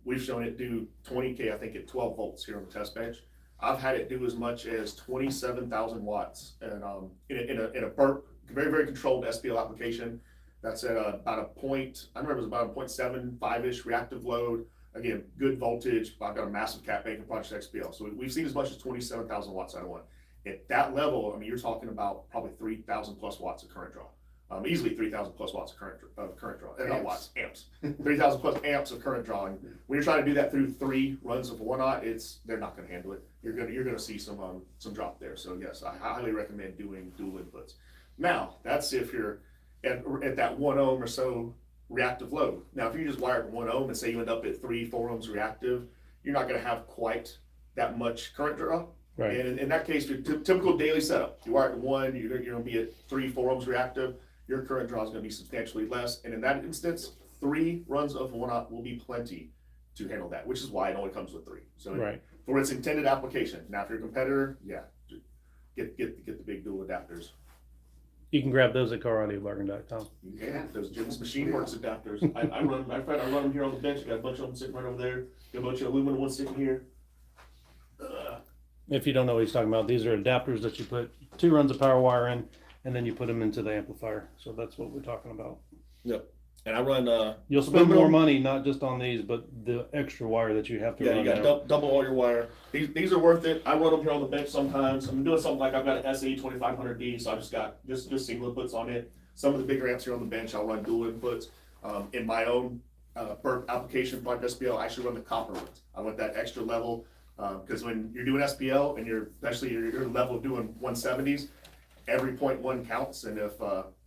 We've shown it do 20K, I think, at 12 volts here on the test bench. I've had it do as much as 27,000 watts, and in a burp, very, very controlled SPL application. That's at about a point, I remember it was about a 0.75-ish reactive load. Again, good voltage. I've got a massive cat bank in Project XPL. So we've seen as much as 27,000 watts out of one. At that level, I mean, you're talking about probably 3,000 plus watts of current draw. Easily 3,000 plus watts of current draw. Not watts, amps. 3,000 plus amps of current draw. And when you're trying to do that through 3 runs of 1-aught, they're not going to handle it. You're gonna see some drop there. So yes, I highly recommend doing dual inputs. Now that's if you're at that 1 ohm or so reactive load. Now, if you just wire it 1 ohm and say you end up at 3-4 ohms reactive, you're not going to have quite that much current draw. Right. And in that case, your typical daily setup, you wire it 1, you're going to be at 3-4 ohms reactive. Your current draw is going to be substantially less. And in that instance, 3 runs of 1-aught will be plenty to handle that, which is why it only comes with 3. So Right. for its intended application. Now, if you're a competitor, yeah, get the big dual adapters. You can grab those at caraudiobargain.com. Yeah, those Jim's Machine Works adapters. I run them here on the bench. I got a bunch of them sitting right over there. Got a bunch of aluminum ones sitting here. If you don't know what he's talking about, these are adapters that you put 2 runs of power wire in, and then you put them into the amplifier. So that's what we're talking about. Yep. And I run. You'll spend more money not just on these, but the extra wire that you have to Yeah, run you got out. double all your wire. These are worth it. I run them here on the bench sometimes. I'm doing something like I've got an SE 2500D, so I just got just single inputs on it. Some of the bigger amps here on the bench, I'll run dual inputs. In my own burp application, like SPL, I actually run the copper ones. I want that extra level because when you're doing SPL and especially your level of doing 170s, every 0.1 counts. And if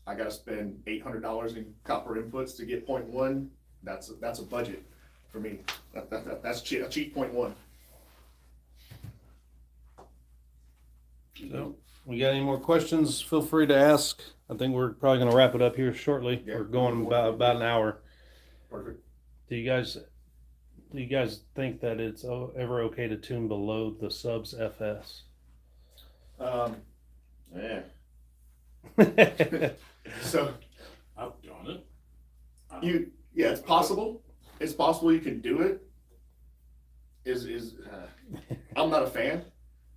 I got to spend $800 in copper inputs to get 0.1, that's a budget for me. That's cheap, a cheap 0.1. So, we got any more questions? Feel free to ask. I think we're probably going to wrap it up here shortly. Yeah. We're going about an hour. Perfect. Do you guys think that it's ever okay to tune below the subs FS? Yeah. So I've done it. it's possible. It's possible you can do it. I'm not a fan.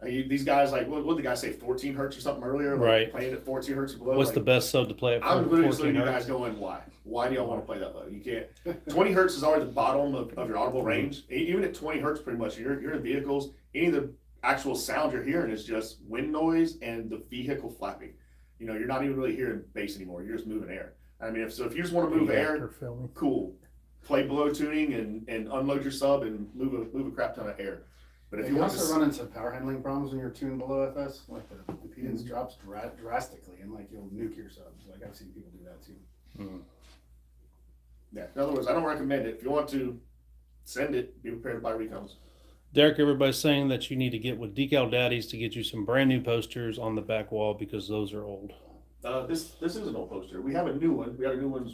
These guys, like, what did the guy say, 14 hertz or something earlier? Like, Right. playing at 14 hertz or below. What's like, the best sub to play at I'm literally 14 listening to you hertz? guys going, why? Why do y'all want to play that low? You can't. 20 hertz is already the bottom of your audible range. Even at 20 hertz, pretty much, you're in vehicles. Any of the actual sound you're hearing is just wind noise and the vehicle flapping. You know, you're not even really hearing bass anymore. You're just moving air. I mean, if you just want to move air, cool. Play below tuning and unload your sub and move a crap ton of air. But if you want also to run into power handling problems when you're tuned below FS, like the impedance drops drastically, and like you'll nuke your subs. Like I've seen people do that too. Yeah. In other words, I don't recommend it. If you want to send it, be prepared to buy recoms. Derek, everybody's saying that you need to get with Decal Daddies to get you some brand new posters on the back wall because those are old. This is an old poster. We have a new one. We got a new one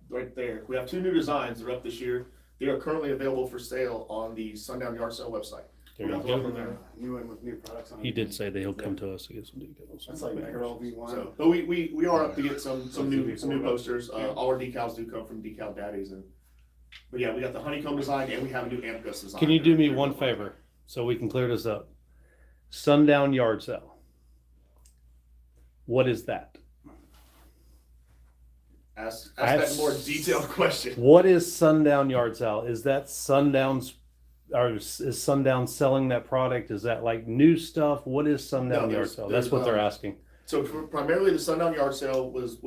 right there. We have 2 new designs. They're up this year. They are currently available for sale on the Sundown Yard Sale website. There you Yeah. go. New one with new products on it. He did say that he'll come to us to get some decals. That's like Girl V1. So, but we are up to get some new posters. All our decals do come from Decal Daddies, but yeah, we got the honeycomb design and we have a new amp gust design. Can you do me one favor so we can clear this up? Sundown Yard Sale. What is that? Ask that more detailed question. What is Sundown Yard Sale? Is that Sundown's, or is Sundown selling that product? Is that like new stuff? What is Sundown No, Yard Sale? That's what they're asking. So primarily the Sundown Yard Sale was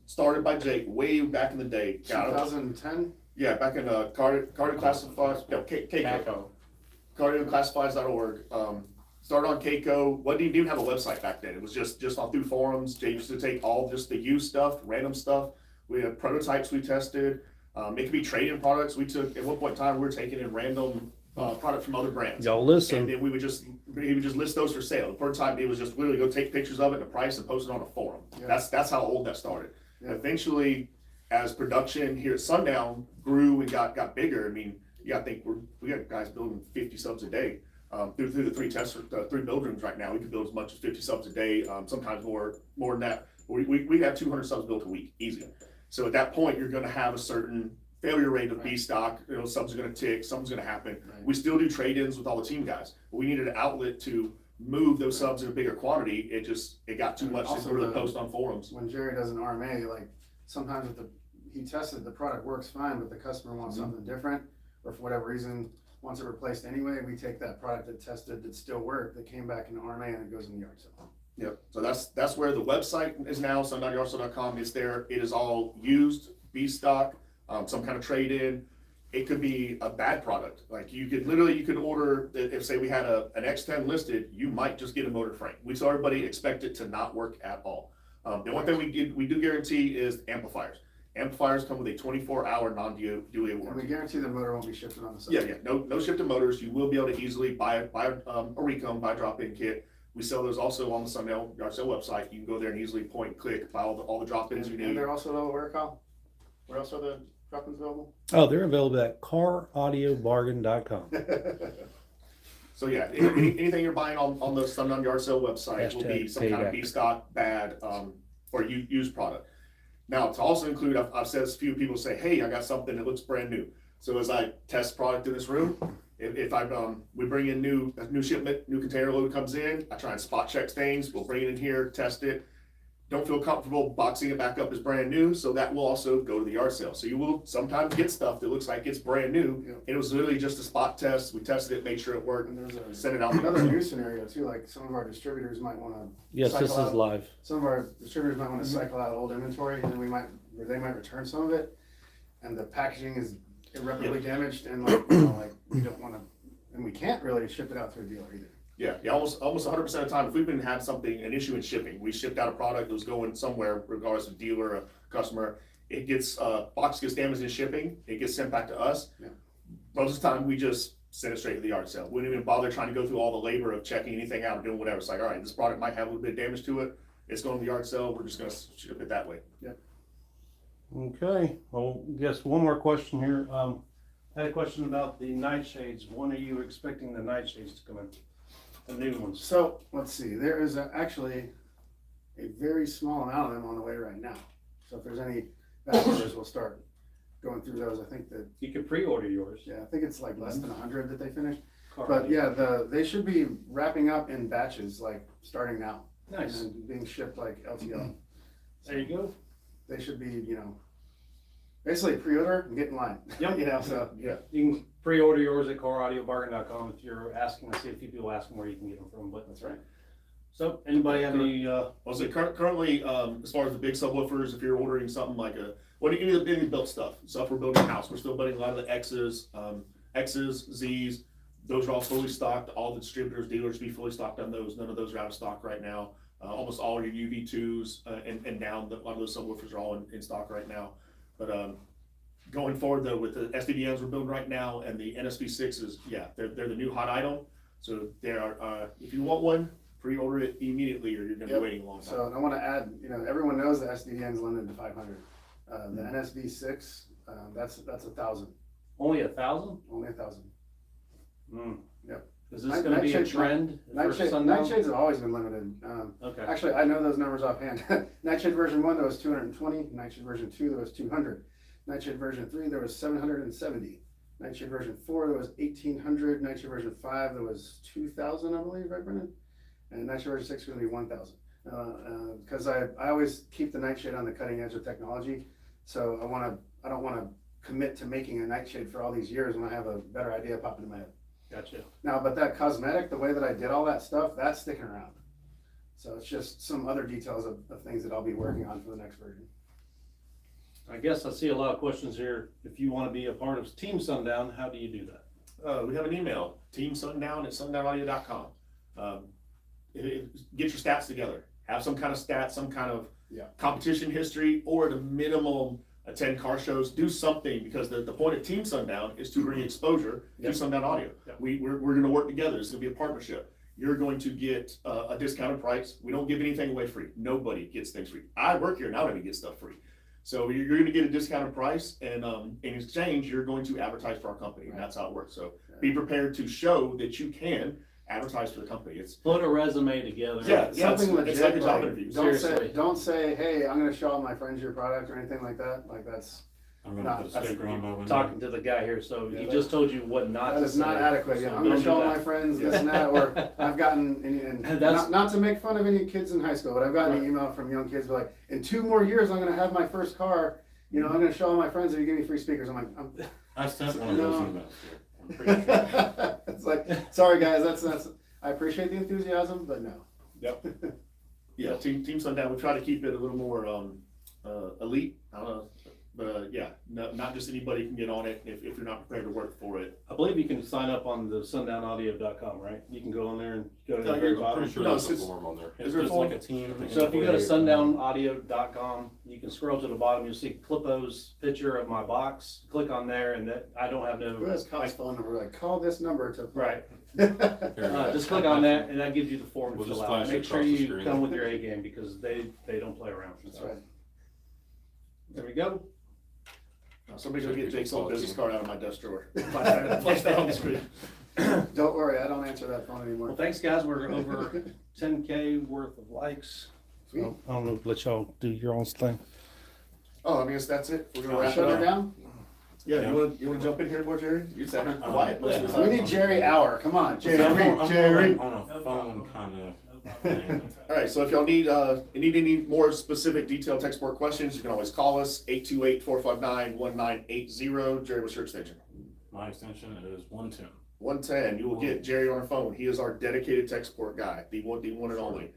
started by Jake way back in the day. 2010. Yeah, back in Cardio Classifieds, Keiko. CardioClassifieds.org. Started on Keiko. Didn't even have a website back then. It was just on through forums. Jay used to take all just the used stuff, random stuff. We had prototypes we tested. It could be trade-in products. We took, at one point in time, we were taking in random product from other brands. Y'all And listen. then he would just list those for sale. The prototype, it was just literally go take pictures of it, the price, and post it on a forum. Yeah. That's how old that started. Yeah. Eventually, as production here at Sundown grew and got bigger, I mean, I think we got guys building 50 subs a day. Through the three build rooms right now, we can build as much as 50 subs a day, sometimes more than that. We have 200 subs built a week, easy. So at that point, you're going to have a certain failure rate of B stock. Subs are going to tick, something's going to happen. Right. We still do trade-ins with all the team guys, but we needed an outlet to move those subs in a bigger quantity. It got too And much also to really the- post on forums. When Jerry does an RMA, like sometimes he tested the product works fine, but the customer wants something different, or for whatever reason wants it replaced anyway. We take that product that tested that still worked, that came back in the RMA, and it goes in the yard sale. Yep. So that's where the website is now, sundownyarsale.com. It's there. It is all used, B stock, some kind of trade in. It could be a bad product. Like you could order, if say we had an X10 listed, you might just get a motor frame. We tell everybody expect it to not work at all. The one thing we do guarantee is amplifiers. Amplifiers come with a 24-hour non-DOA And we warranty. guarantee the motor won't be shifted on the side. Yeah. No shifted motors. You will be able to easily buy a recon, buy a drop-in kit. We sell those also on the Sundown Yard Sale website. You can go there and easily point and click, buy all the drop-ins you And need. they're also available where, Kyle? Where else are the drop-ins available? Oh, they're available at caraudiobargain.com. So yeah, anything you're buying on the Sundown Yard Sale website will be Hashtag some kind of payback. B stock, bad, or used product. Now, to also include, I've said a few people say, hey, I got something that looks brand new. So as I test product in this room, if we bring in a new shipment, new container load comes in, I try and spot check things, we'll bring it in here, test it. Don't feel comfortable boxing it back up as brand new, so that will also go to the yard sale. So you will sometimes get stuff that looks like it's brand new, Yeah. and it was literally just a spot test. We tested it, made sure it worked, And there's sent it out. another new scenario too, like some of our distributors might wanna, Yes, this is Cycle out. live. some of our distributors might wanna cycle out old inventory, and then they might return some of it, and the packaging is irreparably damaged, and like we don't wanna, and we can't really ship it out to a dealer either. Yeah, almost 100% of the time, if we've been had an issue in shipping, we shipped out a product that was going somewhere, regardless of dealer or customer, it gets, box gets damaged in shipping, it gets sent back to us. Yeah. Most of the time, we just send it straight to the yard sale. We don't even bother trying to go through all the labor of checking anything out or doing whatever. It's like, all right, this product might have a little bit of damage to it, it's going to the yard sale, we're just gonna ship it that way. Okay, well, guess one more question here. I had a question about the nightshades. When are you expecting the nightshades to come in? The new ones? So, let's see, there is actually a very small amount of them on the way right now. So if there's any back orders, we'll start going through those. I think that, You can pre-order yours. yeah, I think it's like less than 100 that they finished. Car But audio. yeah, they should be wrapping up in batches, like starting now. Nice. And being shipped like LTL. There you go. They should be, basically pre-order and get in line. Yep. So, Yeah. You can pre-order yours at caraudiobargain.com if you're asking. I see a few people asking where you can get them from, but that's right. so anybody have any, Well, so currently, as far as the big subwoofers, if you're ordering something like any of the built stuff we're building a house, we're still building a lot of the X's, Z's, those are all fully stocked. All the distributors, dealers be fully stocked on those. None of those are out of stock right now. Almost all your UV2s and down, a lot of those subwoofers are all in stock right now. But going forward though, with the SDDMs we're building right now and the NSV6s, yeah, they're the new hot item. So they are, if you want one, pre-order it immediately or you're gonna be Yep. waiting a long time. So I want to add, everyone knows the SDDN is limited to 500. The NSV6, that's 1,000, only 1,000? only 1,000. Yep. Is this gonna be a Nightshade- trend for Sundown? Nightshades have always been limited. Okay, Actually, I know those numbers offhand. Nightshade version 1, there was 220. Nightshade version 2, there was 200. Nightshade version 3, there was 770. Nightshade version 4, there was 1,800. Nightshade version 5, there was 2,000, I believe, right, Brendan? And Nightshade version 6 is going to be 1,000. Because I always keep the Nightshade on the cutting edge of technology. So I don't want to commit to making a Nightshade for all these years when I have a better idea popping in my head. gotcha. Now, but that cosmetic, the way that I did all that stuff, that's sticking around. So it's just some other details of things that I'll be working on for the next version. I guess I see a lot of questions here. If you want to be a part of Team Sundown, how do you do that? We have an email, teamsundown@sundownaudio.com. Get your stats together. Have some kind of stats, some kind of Yeah. competition history, or at a minimum, attend car shows, do something, because the point of Team Sundown is to bring exposure Yep. to Sundown Audio. Yep. We're gonna work together. It's gonna be a partnership. You're going to get a discounted price. We don't give anything away free. Nobody gets things free. I work here and I don't even get stuff free. So you're gonna get a discounted price, and in exchange, you're going to advertise for our company, and that's how it works. So be prepared to show that you can advertise for the company. It's Put a resume together. Something legit. it's like a job like, interview. Seriously. don't say, hey, I'm gonna show all my friends your product or anything like that. Like that's I'm gonna Nah, put a that's- sticker on my window. Talking to the guy here, so Yeah, he that- just told you what not that to is say. not adequate. So Yeah, I'm don't gonna do show all that. my friends this and that, or I've gotten and That's- not to make fun of any kids in high school, but I've gotten an email from young kids like, in 2 more years I'm gonna have my first car. You know, I'm gonna show all my friends that you give me free speakers. I'm like, I sent one of those No. emails here. I'm pretty sure. it's like, sorry guys, that's I appreciate the enthusiasm, but no. Yeah, Team Sundown, we try to keep it a little more elite. I don't know, but yeah, not just anybody can get on it if you're not prepared to work for it. I believe you can sign up on the sundownaudio.com, right? You can go on there and go to the Yeah, very I'm bottom. Pretty sure No, there's a it's- form on there. It's there a just form? like a team. So if you go to sundownaudio.com, you can scroll to the bottom, you'll see Clippo's picture of my box. Click on there, and that I don't have Who no. has Kyle's phone number? Like, call this number to. Right. Right. Just click on that, and that gives you the form to We'll fill just out. flash it Make sure across the you screen. come with your A game, because they don't play around. That's So, right. there we go. Somebody's gonna get Jake's old business card out of my desk drawer. Flash that on the screen. Don't worry, I don't answer that phone anymore. Well, thanks, guys. We're over 10K worth of likes. Sweet. So I don't know, let y'all do your own thing. Oh, I guess that's it. We're gonna wrap it Shut her up. down? Yeah, you wanna jump in here more, Jerry? You sound quiet. most of the We time. need Jerry Hour, come on, Jerry. Jerry. On a phone kind of. All right, so if y'all need any more specific detailed tech support questions, you can always call us, 828-459-1980. Jerry, what's your extension? My extension is 110. 110. You will get Jerry on the phone. He is our dedicated tech support guy, the one and only.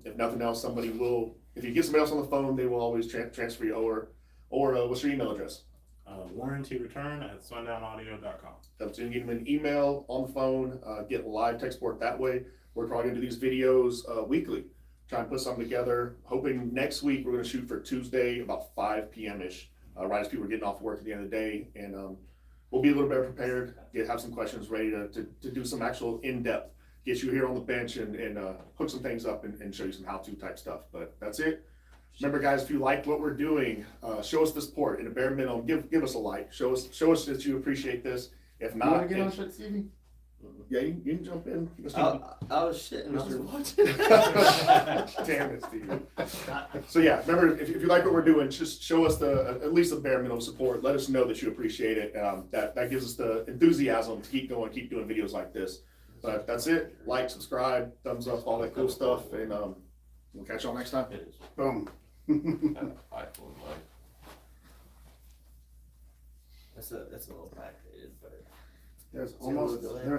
If nothing else, if you get somebody else on the phone, they will always transfer you over. Or what's your email address? Warranty return at sundownaudio.com. So you can get them an email, on the phone, get live tech support that way. We're probably gonna do these videos weekly, try and put something together. Hoping next week we're gonna shoot for Tuesday about 5 p.m.-ish, right as people are getting off work at the end of the day. And we'll be a little better prepared, have some questions ready to do some actual in-depth, get you here on the bench and hook some things up and show you some how-to type stuff. But that's it. Remember, guys, if you like what we're doing, show us the support. In a bare minimum, give us a like. Show us that you appreciate this. If You wanna not, get on shit, Stevie? yeah, you can jump in. Mr. I was shitting. I was Mr. watching. Damn it, Steve. So yeah, remember, if you like what we're doing, just show us at least the bare minimum support. Let us know that you appreciate it. That gives us the enthusiasm to keep going, keep doing videos like this. But that's it. Like, subscribe, thumbs up, all that cool stuff, and we'll catch y'all next time. It is. Boom. An iPhone light. That's a little backdated, but There's See what almost, it's like. there's